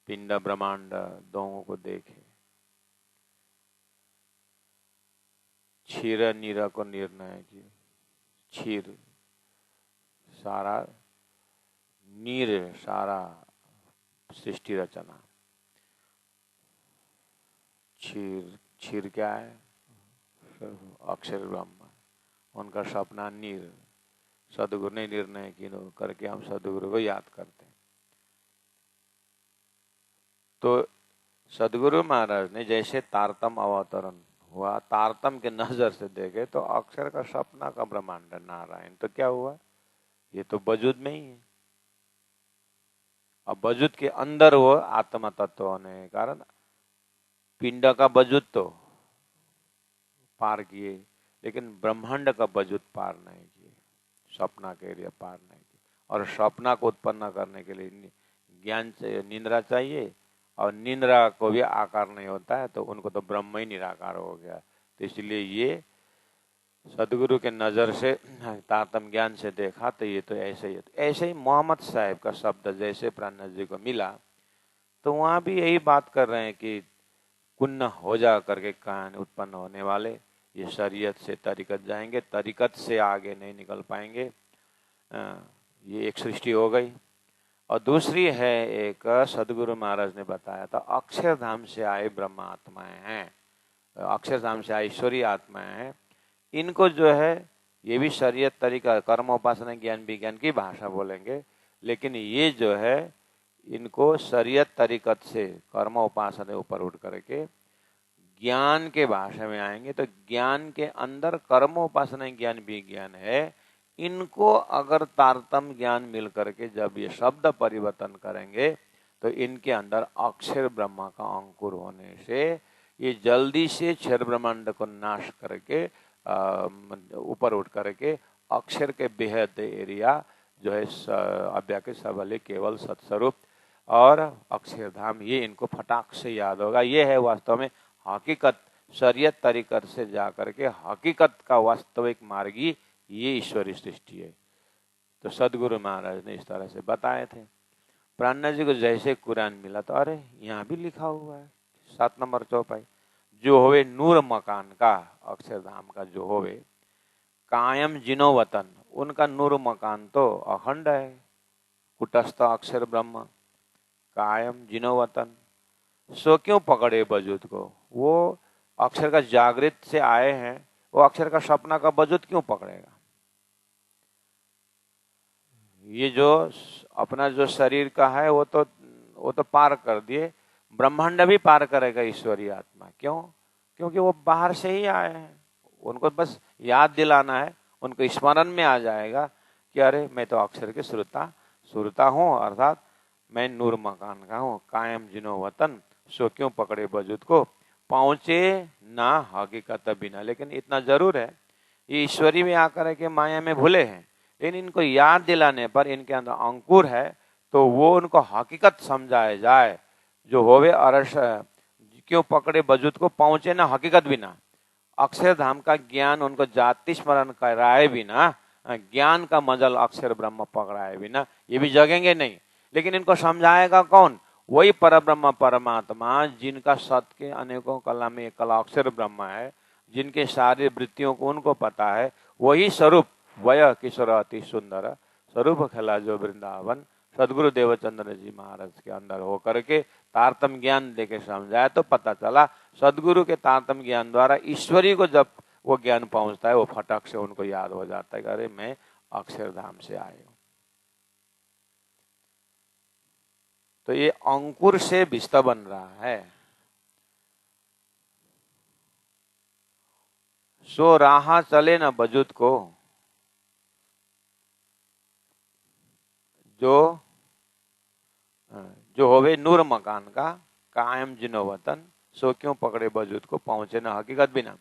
Speaker 1: पिंड ब्रह्मांड दोनों को देखे, क्षीर नीरा को निर्णय किए। क्षीर सारा, नीर सारा सृष्टि रचना, क्षीर, क्षीर क्या है? अक्षर ब्रह्म। उनका सपना नीर। सदगुरु ने निर्णय की करके हम सदगुरु को याद करते हैं। तो सदगुरु महाराज ने जैसे तारतम अवतरण हुआ, तारतम के नजर से देखे तो अक्षर का सपना का ब्रह्मांड नारायण, तो क्या हुआ? ये तो वजूद में ही है। अब वजूद के अंदर वो आत्मा तत्व होने के कारण पिंड का वजूद तो पार किए, लेकिन ब्रह्मांड का वजूद पार नहीं किए, सपना के एरिया पार नहीं किए। और सपना को उत्पन्न करने के लिए ज्ञान चाहिए, निंद्रा चाहिए, और निंद्रा को भी आकार नहीं होता है, तो उनको तो ब्रह्म ही निराकार हो गया। तो इसलिए ये सदगुरु के नजर से तारतम ज्ञान से देखा तो ये तो ऐसे ही है। ऐसे ही मोहम्मद साहब का शब्द जैसे प्राणनाथ जी को मिला, तो वहां भी यही बात कर रहे हैं कि कुन्न हो जा करके कान उत्पन्न होने वाले ये शरीयत से तरीकत जाएंगे, तरीकत से आगे नहीं निकल पाएंगे। ये एक सृष्टि हो गई। और दूसरी है, एक सदगुरु महाराज ने बताया था, अक्षरधाम से आए ब्रह्म आत्माएं हैं, अक्षरधाम से आए ईश्वरीय आत्माएं हैं। इनको जो है ये भी शरीयत तरीका कर्मोपासना ज्ञान विज्ञान की भाषा बोलेंगे, लेकिन ये जो है इनको शरीयत तरीकत से कर्म उपासना ऊपर उठ करके ज्ञान के भाषा में आएंगे। तो ज्ञान के अंदर कर्म उपासना ज्ञान विज्ञान है। इनको अगर तारतम ज्ञान मिल करके जब ये शब्द परिवर्तन करेंगे तो इनके अंदर अक्षर ब्रह्मा का अंकुर होने से ये जल्दी से क्षर ब्रह्मांड को नाश करके ऊपर उठ करके अक्षर के बेहद एरिया जो है अव्याकृत सबल केवल सत्स्वरूप और अक्षरधाम, ये इनको फटाक से याद होगा। ये है वास्तव में हकीकत, शरीयत तरीकत से जा करके हकीकत का वास्तविक मार्गी ये ईश्वरी सृष्टि है। तो सदगुरु महाराज ने इस तरह से बताए थे। प्राणनाथ जी को जैसे कुरान मिला तो अरे यहाँ भी लिखा हुआ है 7 नंबर चौपाई, जो होवे नूर मकान का, अक्षरधाम का जो होवे कायम जिनो वतन, उनका नूर मकान तो अखंड है, कुटस्थ अक्षर ब्रह्म कायम जिनो वतन। सो क्यों पकड़े वजूद को? वो अक्षर का जागृत से आए हैं, वो अक्षर का सपना का वजूद क्यों पकड़ेगा? ये जो अपना जो शरीर का है वो तो पार कर दिए, ब्रह्मांड भी पार करेगा ईश्वरीय आत्मा। क्यों? क्योंकि वो बाहर से ही आए हैं, उनको बस याद दिलाना है, उनको स्मरण में आ जाएगा कि अरे मैं तो अक्षर के सुरता हूँ, अर्थात मैं नूर मकान का हूँ, कायम जिनो वतन, सो क्यों पकड़े वजूद को, पहुंचे ना हकीकत बिना। लेकिन इतना जरूर है, ये ईश्वरी में आकर के माया में भूले हैं, लेकिन इनको याद दिलाने पर इनके अंदर अंकुर है, तो वो उनको हकीकत समझाया जाए। जो होवे अरस क्यों पकड़े वजूद को, पहुंचे ना हकीकत बिना। अक्षरधाम का ज्ञान उनको जाति स्मरण कराए बिना, ज्ञान का मजल अक्षर ब्रह्म पकड़ाए बिना ये भी जगेंगे नहीं। लेकिन इनको समझाएगा कौन? वही परब्रह्म परमात्मा, जिनका सत के अनेकों कला में एक कला अक्षर ब्रह्म है, जिनके सारे वृत्तियों को उनको पता है। वही स्वरूप वय किशोर अति सुंदर स्वरूप खेला जो वृंदावन, सदगुरु देवचंद्र जी महाराज के अंदर हो करके तारतम ज्ञान देके समझाया, तो पता चला सदगुरु के तारतम ज्ञान द्वारा ईश्वरी को जब वो ज्ञान पहुंचता है, वो फटक से उनको याद हो जाता है कि अरे मैं अक्षरधाम से आया हूं। तो ये अंकुर से बिस्ता बन रहा है। सो राह चले न वजूद को, जो होवे नूर मकान का कायम जिनो वतन, सो क्यों पकड़े वजूद को, पहुंचे न हकीकत बिना।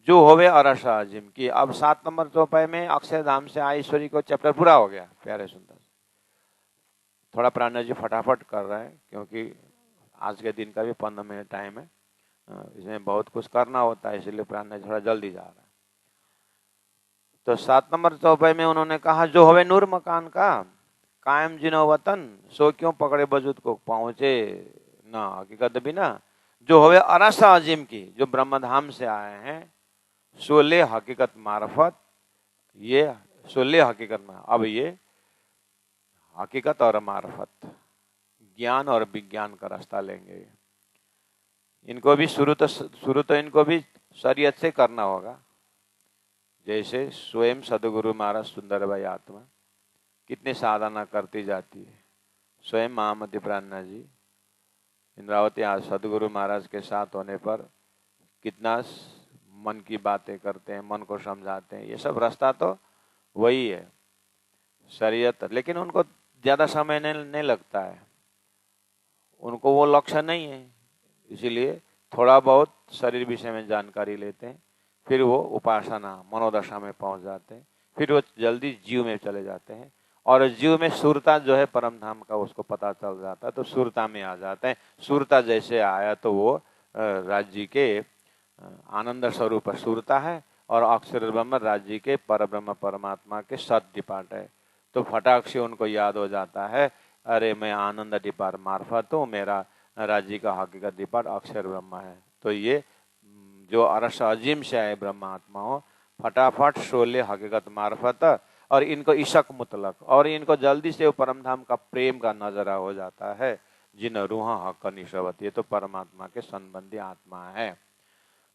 Speaker 1: जो होवे अरस अजीम की। अब 7 नंबर चौपाई में अक्षरधाम से आईश्वरी को चैप्टर पूरा हो गया। प्यारे सुंदर, थोड़ा प्राणनाथ जी फटाफट कर रहे हैं क्योंकि आज के दिन का भी 15 मिनट टाइम है, इसमें बहुत कुछ करना होता है, इसलिए प्राणनाथ थोड़ा जल्दी जा रहा है। तो 7 नंबर चौपाई में उन्होंने कहा, जो होवे नूर मकान का कायम जिनो वतन, सो क्यों पकड़े वजूद को, पहुंचे ना हकीकत बिना। जो होवे अरस अजीम की, जो ब्रह्मधाम से आए हैं, सोले हकीकत मार्फत, ये सोले हकीकत में, अब ये हकीकत और मार्फत, ज्ञान और विज्ञान का रास्ता लेंगे। इनको भी शुरू तो इनको भी शरीयत से करना होगा। जैसे स्वयं सदगुरु महाराज सुंदरबाई आत्मा कितनी साधना करती जाती है, स्वयं महामती प्राणना जी इंद्रावती सदगुरु महाराज के साथ होने पर कितना मन की बातें करते हैं, मन को समझाते हैं। ये सब रास्ता तो वही है शरीयत, लेकिन उनको ज्यादा समय नहीं लगता है, उनको वो लक्ष्य नहीं है, इसीलिए थोड़ा बहुत शरीर विषय में जानकारी लेते हैं, फिर वो उपासना मनोदशा में पहुंच जाते हैं, फिर वो जल्दी जीव में चले जाते हैं और जीव में सुरता जो है परम धाम का उसको पता चल जाता है, तो सुरता में आ जाते हैं। सुरता जैसे आया तो वो राज्य के आनंद स्वरूप सुरता है और अक्षर ब्रह्म राज्य के पर ब्रह्म परमात्मा के सत डिपार्ट है। तो फटाक से उनको याद हो जाता है, अरे मैं आनंद डिपार्ट मार्फत हूँ, मेरा राज्य का हकीकत डिपार्ट अक्षर ब्रह्म है। तो ये जो अरस अजीम से आए ब्रह्मात्मा हो, फटाफट शोले हकीकत मार्फत और इनको इशक मुतलक और इनको जल्दी से परम धाम का प्रेम का नजरा हो जाता है। जिन रूहा हक निशवत, ये तो परमात्मा के संबंधी आत्मा है।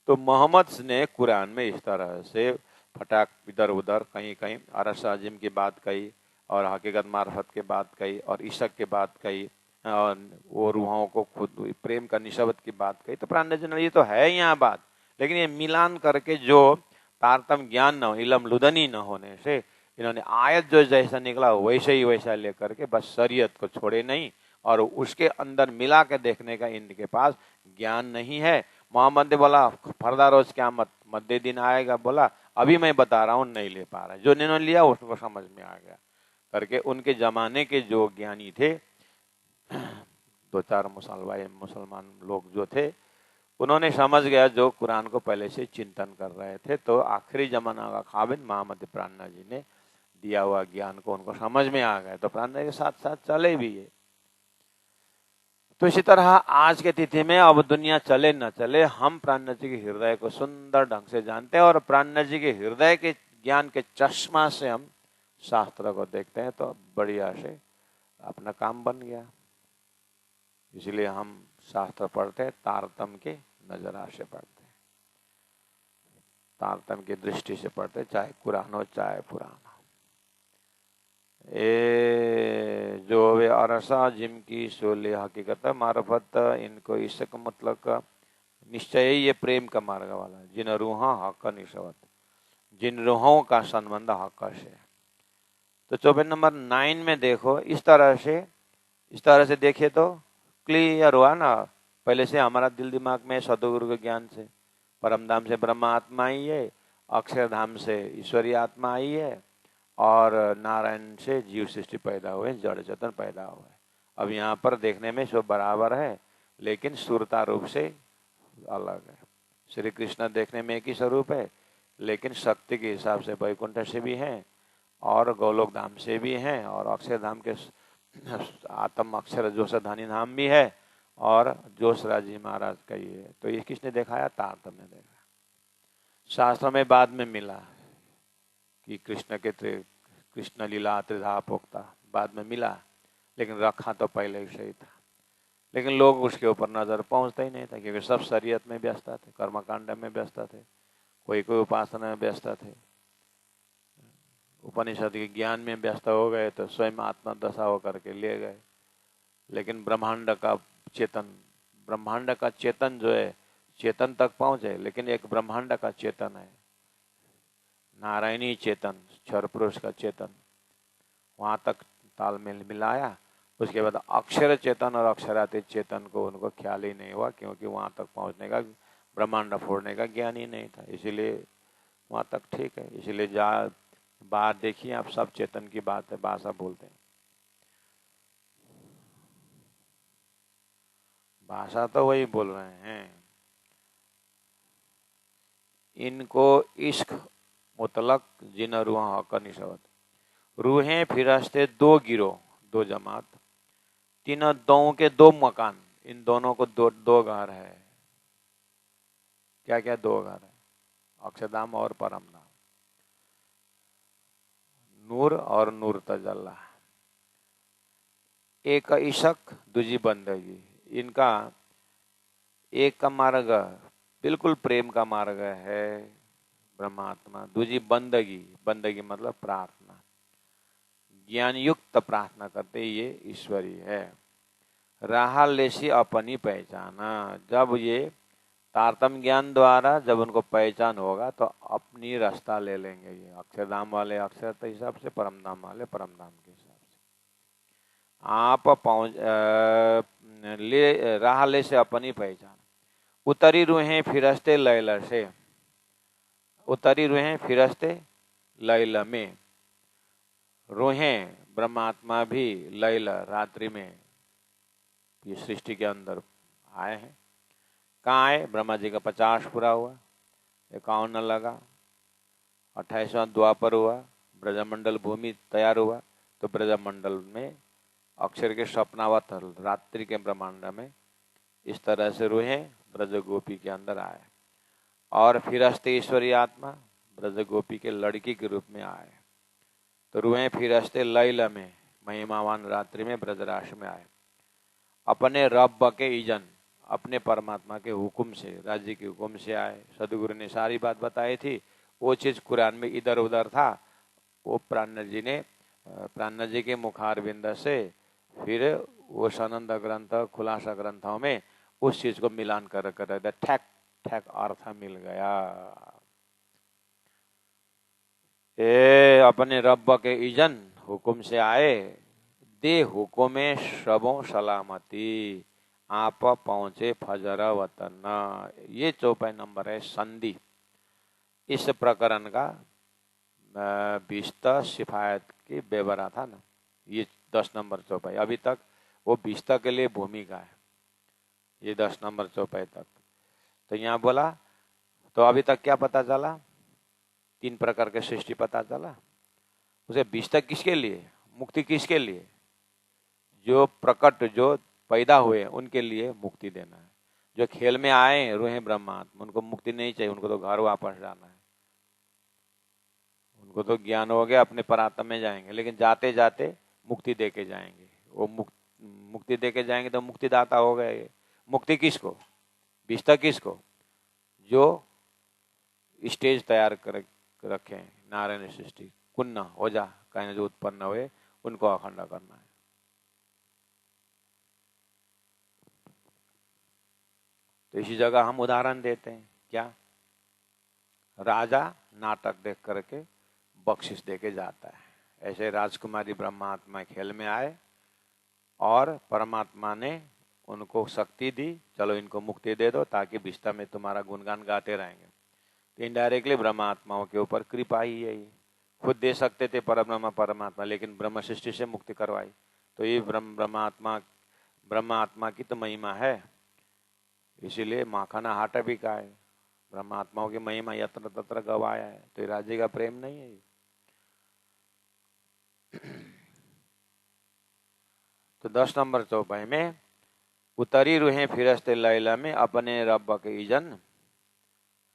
Speaker 1: तो मोहम्मद ने कुरान में इस तरह से फटाक इधर उधर कहीं कहीं अरस अजीम की बात कही और हकीकत मार्फत के बात कही और इशक के बात कही और वो रूहों को खुद प्रेम का निशबत की बात कही। तो प्राण ये तो है यहाँ बात, लेकिन ये मिलान करके जो तारतम ज्ञान न इलम लुदनी न होने से इन्होंने आयत जो जैसा निकला वैसे ही वैसा लेकर के बस शरीयत को छोड़े नहीं और उसके अंदर मिला के देखने का इनके पास ज्ञान नहीं है। मोहम्मद ने बोला फरदा रोज क्यामत मध्य दिन आएगा, बोला अभी मैं बता रहा हूँ, नहीं ले पा रहा, जो इन्होंने लिया उसको समझ में आ गया करके उनके जमाने के जो ज्ञानी थे दो चार मुसलमान लोग जो थे उन्होंने समझ गया जो कुरान को पहले से चिंतन कर रहे थे। तो आखिरी जमाना का खाबिन मोहम्मद प्राणना जी ने दिया हुआ ज्ञान को उनको समझ में आ गया, तो प्राणना के साथ साथ चले भी है। तो इसी तरह आज के तिथि में अब दुनिया चले न चले, हम प्राणना जी के हृदय को सुंदर ढंग से जानते हैं और प्राणना जी के हृदय के ज्ञान के चश्मा से हम शास्त्र को देखते हैं, तो बढ़िया से अपना काम बन गया। इसलिए हम शास्त्र पढ़ते हैं तारतम के नजरा से पढ़ते हैं, तारतम की दृष्टि से पढ़ते हैं, चाहे कुरान हो चाहे पुराण हो। ए जो वे अरसा जिनकी सोले हकीकत मार्फत इनको इसक मतलब का निश्चय ये प्रेम का मार्ग वाला, जिन रूहा हक निशवत, जिन रूहों का संबंध हक से। तो 24 नंबर 9 में देखो, इस तरह से देखिए तो क्लियर हुआ ना। पहले से हमारा दिल दिमाग में सदगुरु के ज्ञान से परम धाम से ब्रह्म आत्मा आई है, अक्षरधाम से ईश्वरीय आत्मा आई है और नारायण से जीव सृष्टि पैदा हुए, जड़ चेतन पैदा हुए। अब यहाँ पर देखने में सब बराबर है लेकिन सुरता रूप से अलग है। श्री कृष्ण देखने में एक ही स्वरूप है लेकिन शक्ति के हिसाब से वैकुंठ से भी हैं और गोलोक धाम से भी हैं और अक्षरधाम के आत्म अक्षर जोशधानी धाम भी है और जोशराज जी महाराज का ही है। तो ये किसने दिखाया? तारतम ने देखा। शास्त्रों में बाद में मिला कि कृष्ण लीला त्रिधा पोक्ता बाद में मिला, लेकिन रखा तो पहले ही सही था। लेकिन लोग उसके ऊपर नजर पहुंचता ही नहीं था क्योंकि सब शरीयत में व्यस्त थे, कर्मकांड में व्यस्त थे, कोई उपासना में व्यस्त थे, उपनिषद के ज्ञान में व्यस्त हो गए तो स्वयं आत्मा दशा होकर के ले गए। लेकिन ब्रह्मांड का चेतन जो है चेतन तक पहुंचे, लेकिन एक ब्रह्मांड का चेतन है, नारायणी चेतन, क्षर पुरुष का चेतन, वहां तक तालमेल मिलाया। उसके बाद अक्षर चेतन और अक्षरातीत चेतन को उनको ख्याल ही नहीं हुआ क्योंकि वहां तक पहुंचने का, ब्रह्मांड फोड़ने का ज्ञान ही नहीं था। इसीलिए वहां तक ठीक है। इसीलिए बाहर देखिए आप, सब चेतन की बात है, भाषा बोलते हैं, भाषा तो वही बोल रहे हैं। इनको इश्क मुतलक जिन रूह हक निशवत, रूहें फिरस्ते दो गिरोह, दो जमात, तीनों दो के दो मकान, इन दोनों को दो घर है। क्या क्या दो घर है? अक्षरधाम और परमधाम, नूर और नूर तजल्ला। एक इशक दूजी बंदगी। इनका एक का मार्ग बिल्कुल प्रेम का मार्ग है ब्रह्मात्मा, दूसरी बंदगी, बंदगी मतलब प्रार्थना, ज्ञान युक्त प्रार्थना करते ये ईश्वरी है। राह लेसी अपनी पहचाना, जब ये तारतम ज्ञान द्वारा जब उनको पहचान होगा तो अपनी रास्ता ले लेंगे। ये अक्षरधाम वाले अक्षर के हिसाब से, परमधाम वाले परमधाम के हिसाब से। आप राह ले से अपनी पहचान, उतरी रूहें फिरस्ते लैला से, उतरी रूहें फिरस्ते लैला में, रूहें ब्रह्मात्मा भी लैला रात्रि में ये सृष्टि के अंदर आए हैं। कहाँ आए? ब्रह्मा जी का 50 पूरा हुआ, 51 लगा, 28वां द्वापर हुआ, ब्रजमंडल भूमि तैयार हुआ, तो ब्रजमंडल में अक्षर के स्वप्नावत रात्रि के ब्रह्मांड में इस तरह से रूहें ब्रज गोपी के अंदर आए, और फिर हस्ते ईश्वरी आत्मा ब्रज गोपी के लड़की के रूप में आए। तो रूहें फिर हस्ते लैला में महिमावान रात्रि में ब्रजराश में आए, अपने रब के ईजन, अपने परमात्मा के हुक्म से, राज्य के हुक्म से आए। सदगुरु ने सारी बात बताई थी, वो चीज कुरान में इधर उधर था, वो प्राण जी के मुखारविंद से फिर वो सनंद ग्रंथ, खुलासा ग्रंथों में उस चीज को मिलान कर ठैक ठैक अर्थ मिल गया। ए अपने रब के इजन हुक्म से आए, दे हुक्मे सबों सलामती, आप पहुंचे फजर वतन। ये 54 नंबर है संधि इस प्रकरण का। 20 सिफायत की बेवरा था ना, ये 10 नंबर चौपाई। अभी तक वो 20 के लिए भूमिका है, ये 10 नंबर चौपाई तक। तो यहाँ बोला, तो अभी तक क्या पता चला? 3 प्रकार के सृष्टि पता चला। उसे 20 किसके लिए? मुक्ति किसके लिए? जो प्रकट, जो पैदा हुए उनके लिए मुक्ति देना है। जो खेल में आए रूहें ब्रह्मात्मा, उनको मुक्ति नहीं चाहिए, उनको तो घर वापस जाना है, उनको तो ज्ञान हो गया, अपने परात्मा में जाएंगे, लेकिन जाते जाते मुक्ति दे के जाएंगे। वो मुक्ति दे के जाएंगे तो मुक्तिदाता हो गए। मुक्ति किसको? विस्ता किसको? जो स्टेज तैयार कर रखे हैं नारायण सृष्टि, कुन्ना हो जा कहने जो उत्पन्न हुए, उनको अखंड करना है। तो इसी जगह हम उदाहरण देते हैं, क्या? राजा नाटक देख करके बख्शिश देके जाता है, ऐसे राजकुमारी ब्रह्मात्मा खेल में आए और परमात्मा ने उनको शक्ति दी, चलो इनको मुक्ति दे दो ताकि विस्ता में तुम्हारा गुणगान गाते रहेंगे। तो इनडायरेक्टली ब्रह्मात्माओं के ऊपर कृपा ही है। खुद दे सकते थे परब्रह्म परमात्मा, लेकिन ब्रह्म सृष्टि से मुक्ति करवाई। तो ये ब्रह्मात्मा की तो महिमा है, इसीलिए माखना हाट भी का है, ब्रह्मात्माओं की महिमा यत्र तत्र गवाया है। तो ये राज्य का प्रेम नहीं है। तो 10 नंबर चौपाई में, उतरी रूहें फिरस्ते लैला में, अपने रब के इजन,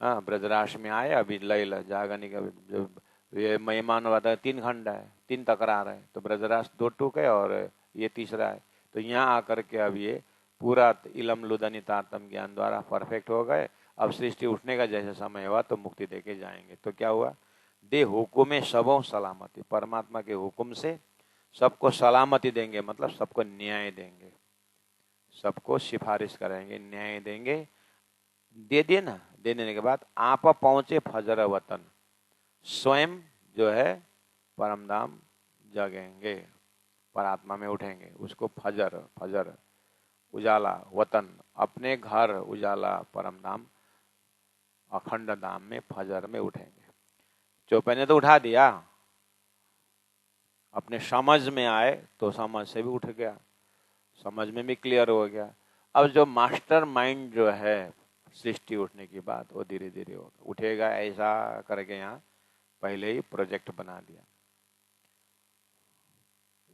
Speaker 1: हाँ ब्रजराश में आए। अभी लैला जागनी का जो ये महिमान हुआ था, 3 खंड है, 3 तकरार है, तो ब्रजराश 2 टूक है और ये तीसरा है। तो यहाँ आकर के अब ये पूरा इलम लुदनी तारतम ज्ञान द्वारा परफेक्ट हो गए। अब सृष्टि उठने का जैसे समय हुआ तो मुक्ति देके जाएंगे। तो क्या हुआ? दे हुकुम सबों सलामती, परमात्मा के हुक्म से सबको सलामती देंगे, मतलब सबको न्याय देंगे, सबको सिफारिश करेंगे, न्याय देंगे। दे दिए ना, दे देने के बाद आप पहुंचे फजर वतन, स्वयं जो है परमधाम जगेंगे, परात्मा में उठेंगे। उसको फजर, फजर उजाला, वतन अपने घर, उजाला परमधाम अखंड धाम में फजर में उठेंगे। चौपे ने तो उठा दिया, अपने समझ में आए तो समझ से भी उठ गया, समझ में भी क्लियर हो गया। अब जो मास्टर माइंड जो है सृष्टि उठने की बात, वो धीरे धीरे उठेगा। ऐसा करके यहाँ पहले ही प्रोजेक्ट बना दिया,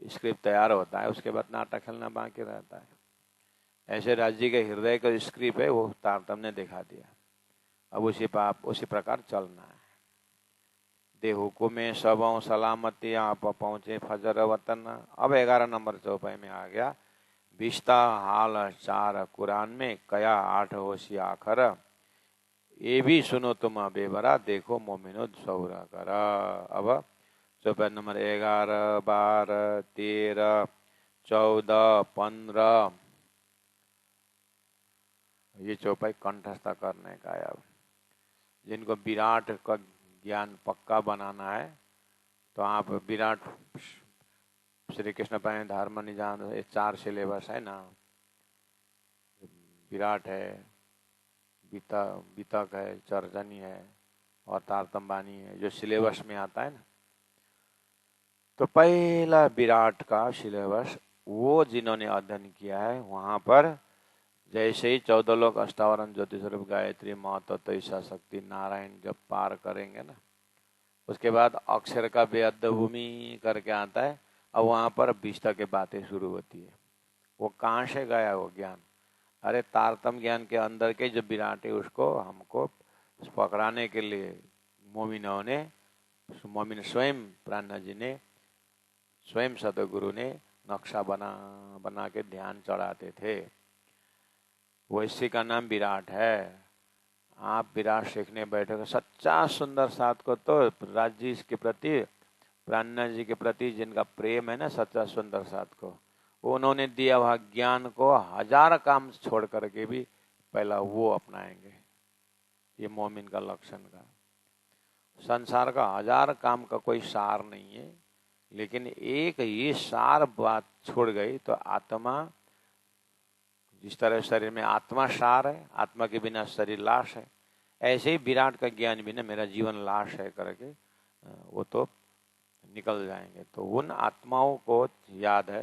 Speaker 1: स्क्रिप्ट तैयार होता है, उसके बाद नाटक खेलना बाकी रहता है। ऐसे राज्य के हृदय का स्क्रिप्ट है, वो तारतम ने दिखा दिया। अब उसी प्रकार चलना है। दे हुकुमे सबों सलामती, आप पहुंचे फजर वतन। अब 11 नंबर चौपाई में आ गया, भिष्टा हाल चार कुरान में कया आठ होशी आखर, ये भी सुनो तुम बेबरा देखो मोमिनो सौरा कर। अब चौपाई नंबर 11, 12, 13, 14, 15 ये चौपाई कंठस्थ करने का है। अब जिनको विराट का ज्ञान पक्का बनाना है तो आप विराट श्री कृष्ण पाए धर्म निजान, ये 4 सिलेबस है ना, विराट है, वितक है, चर्जनी है और तारतम्बानी है, जो सिलेबस में आता है ना। तो पहला विराट का सिलेबस वो जिन्होंने अध्ययन किया है, वहां पर जैसे ही 14 लोग अष्टावरण ज्योतिष रूप गायत्री महतत्व ईशा शक्ति नारायण जब पार करेंगे ना, उसके बाद अक्षर का बेअद्द भूमि करके आता है। अब वहां पर विष्टा की बातें शुरू होती है। वो कहाँ से गया वो ज्ञान? अरे तारतम ज्ञान के अंदर के जो विराट है उसको हमको पकड़ाने के लिए मोमिन स्वयं प्राणनाथ जी ने, स्वयं सतगुरु ने नक्शा बना के ध्यान चढ़ाते थे। वैसी का नाम विराट है। आप विराट सीखने बैठे, सच्चा सुंदर साथ को तो राज जी के प्रति, प्राणनाथ जी के प्रति जिनका प्रेम है ना सच्चा सुंदर साथ को, उन्होंने दिया हुआ ज्ञान को 1000 काम छोड़ करके भी पहला वो अपनाएंगे। ये मोमिन का लक्षण का, संसार का 1000 काम का कोई सार नहीं है, लेकिन एक ये सार बात छोड़ गई तो आत्मा, जिस तरह शरीर में आत्मा सार है, आत्मा के बिना शरीर लाश है, ऐसे ही विराट का ज्ञान बिना मेरा जीवन लाश है करके वो तो निकल जाएंगे। तो उन आत्माओं को याद है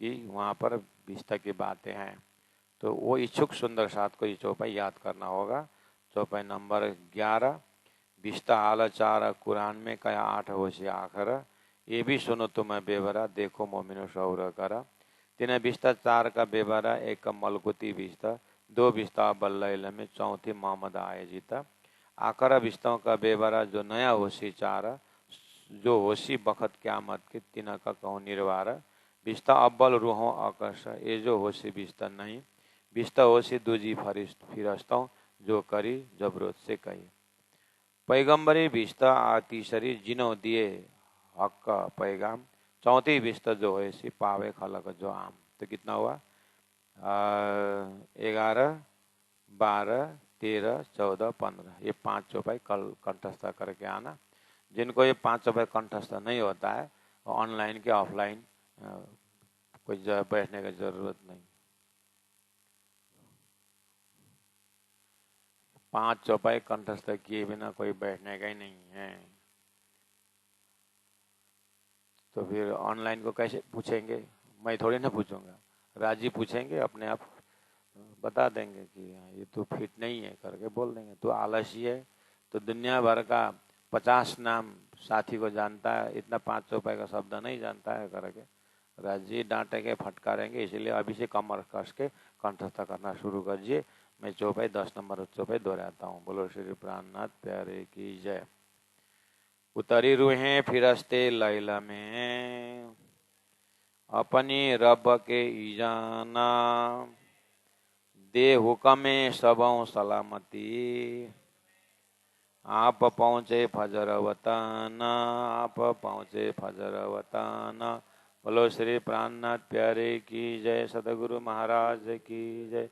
Speaker 1: कि वहाँ पर विष्टा की बातें हैं, तो वो इच्छुक सुंदर साथ को ये चौपाई याद करना होगा। चौपाई नंबर 11, विष्टा आलाचार कुरान में कया 8 होशी आखर, ये भी सुनो तुम्हें बेबरा देखो मोमिनो सौर कर। 3 विष्टा 4 का बेबरा, 1 का मलकुती विष्टा, 2 विष्टा बल्लैल में, 4थी मोहम्मद आए जीता। आकर विष्टाओं का बेबरा जो नया होशी 4, जो होशी बखत क्यामत के 3 का कहूँ निर्वार। विष्टा अब्बल रूहों आकर्ष, ये जो होशी विष्टा नहीं, विष्टा होशी दूजी फिरस्ता जो करी जबरोत से कही। पैगंबरी विष्टा तीसरी जिनो दिए हक का पैगाम, 4थी विष्टा जो होशी पावे खलक जो आम। तो कितना हुआ? 11, 12, 13, 14, 15 ये 5 चौपाई कल कंठस्थ करके आना। जिनको ये 5 चौपाई कंठस्थ नहीं होता है, ऑनलाइन के ऑफलाइन कोई बैठने की जरूरत नहीं। 5 चौपाई कंठस्थ किए बिना कोई बैठने का ही नहीं है। तो फिर ऑनलाइन को कैसे पूछेंगे? मैं थोड़ी ना पूछूंगा, राजी पूछेंगे, अपने आप बता देंगे कि ये तो फिट नहीं है करके बोल देंगे। तो आलसी है तो दुनिया भर का 50 नाम साथी को जानता है, इतना 5 चौपाई का शब्द नहीं जानता है करके राजी डांटेंगे, फटकारेंगे। इसलिए अभी से कमर कस के कंठस्थ करना शुरू करिए। मैं चौपाई 10 नंबर चौपाई दोहराता हूँ। बोलो श्री प्राणनाथ प्यारे की जय। उतरी रूहें फिरस्ते लैला में, अपनी रब के ईजाना, दे हुक्मे सबों सलामती, आप पहुँचे फजर वतन, आप पहुँचे फजर वतन। बोलो श्री प्राणनाथ प्यारे की जय, सदगुरु महाराज की जय।